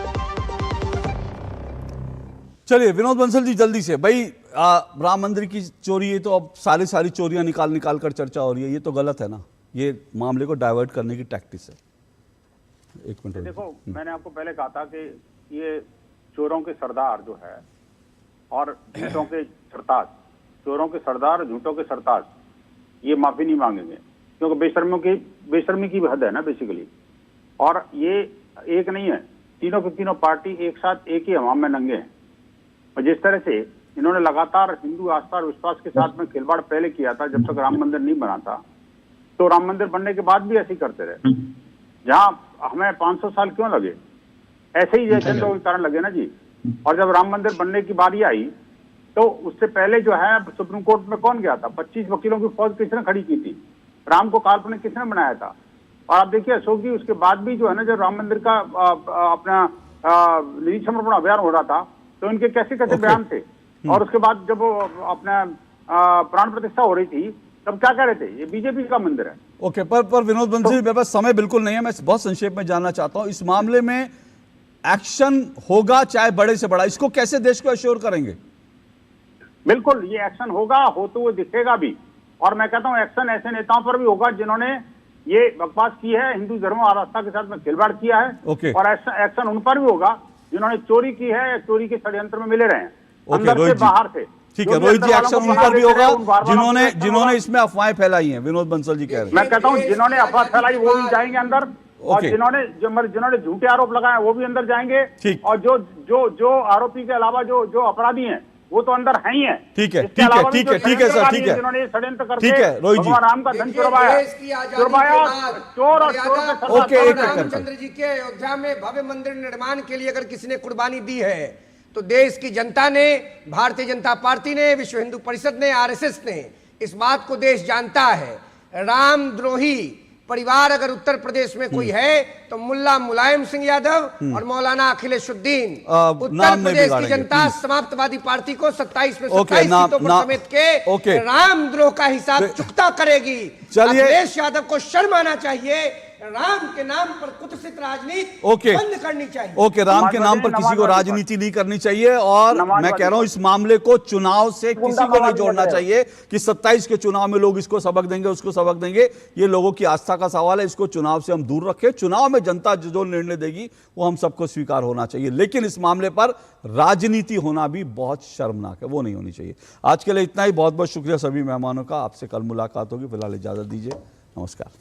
चलिए विनोद बंसल जी जल्दी से भाई, राम मंदिर की चोरी है तो अब सारी चोरियां निकाल कर चर्चा हो रही है, ये तो गलत है ना, ये मामले को डाइवर्ट करने की टैक्टिस है। एक मिनट देखो, मैंने आपको पहले कहा था कि ये चोरों के सरदार जो है और झूठों के सरताज, चोरों के सरदार झूठों के सरताज, ये माफी नहीं मांगेंगे, क्योंकि बेशर्मी की हद है ना बेसिकली। और ये एक नहीं है, तीनों की तीनों पार्टी एक साथ एक ही हमाम में नंगे हैं। और जिस तरह से इन्होंने लगातार हिंदू आस्था और विश्वास के साथ में खिलवाड़ पहले किया था, जब तक राम मंदिर नहीं बना था, तो राम मंदिर बनने के बाद भी ऐसे ही करते रहे। जहां हमें 500 साल क्यों लगे, ऐसे ही जैसे लोगों के कारण लगे ना जी। और जब राम मंदिर बनने की बारी आई तो उससे पहले जो है सुप्रीम कोर्ट में कौन गया था, 25 वकीलों की फौज किसने खड़ी की थी, राम को काल्पनिक किसने बनाया था। और आप देखिए अशोक जी, उसके बाद भी जो है ना, जब राम मंदिर का अपना निधि समर्पण अभियान हो रहा था तो इनके कैसे कैसे बयान थे। और उसके बाद जब अपना प्राण प्रतिष्ठा हो रही थी तब क्या कह रहे थे, ये बीजेपी का मंदिर है। ओके, पर विनोद बंसल मेरे पास समय बिल्कुल नहीं है, मैं बहुत संक्षेप में जानना चाहता हूं, इस मामले में एक्शन होगा चाहे बड़े से बड़ा, इसको कैसे देश को एश्योर करेंगे? बिल्कुल ये एक्शन होगा, होते हुए दिखेगा भी। और मैं कहता हूं एक्शन ऐसे नेताओं पर भी होगा जिन्होंने ये बकवास की है, हिंदू धर्म और आस्था के साथ में खिलवाड़ किया है। और एक्शन उन पर भी होगा जिन्होंने चोरी की है, चोरी के षड्यंत्र में मिले रहे हैं, अंदर से बाहर से। ठीक है रोहित जी, एक्शन उन पर भी होगा जिन्होंने इसमें अफवाहें फैलाई हैं, विनोद बंसल जी कह रहे हैं। मैं कहता हूं जिन्होंने अफवाह फैलाई वो भी जाएंगे अंदर, और जिन्होंने झूठे आरोप लगाए वो भी अंदर जाएंगे। और जो आरोपी के अलावा जो अपराधी हैं वो तो अंदर है ही है। ठीक है सर, ठीक है, जिन्होंने षड्यंत्र करके ठीक है रोहित जी, राम का धन चोरवाया, चोर और चोर के साथ रामचंद्र जी के अयोध्या में भव्य मंदिर निर्माण के लिए अगर किसी ने कुर्बानी दी है तो देश की जनता ने, भारतीय जनता पार्टी ने, विश्व हिंदू परिषद ने, आरएसएस ने, इस बात को देश जानता है। रामद्रोही परिवार अगर उत्तर प्रदेश में कोई है तो मुल्ला मुलायम सिंह यादव और मौलाना अखिलेशुद्दीन। उत्तर प्रदेश की जनता समाप्तवादी पार्टी को 27 में 27 सीटों पर समेत के रामद्रोह का हिसाब चुकता करेगी। अखिलेश यादव को शर्म आना चाहिए, राम के नाम पर कुत्सित राजनीति बंद करनी चाहिए। राम के नाम पर किसी को राजनीति नहीं करनी चाहिए। और मैं कह रहा हूं इस मामले को चुनाव से किसी को नहीं जोड़ना चाहिए कि 27 के चुनाव में लोग इसको सबक देंगे उसको सबक देंगे, ये लोगों की आस्था का सवाल है, इसको चुनाव से हम दूर रखें। चुनाव में जनता जो निर्णय देगी वो हम सबको स्वीकार होना चाहिए, लेकिन इस मामले पर राजनीति होना भी बहुत शर्मनाक है, वो नहीं होनी चाहिए। आज के लिए इतना ही, बहुत बहुत शुक्रिया सभी मेहमानों का, आपसे कल मुलाकात होगी, फिलहाल इजाजत दीजिए, नमस्कार।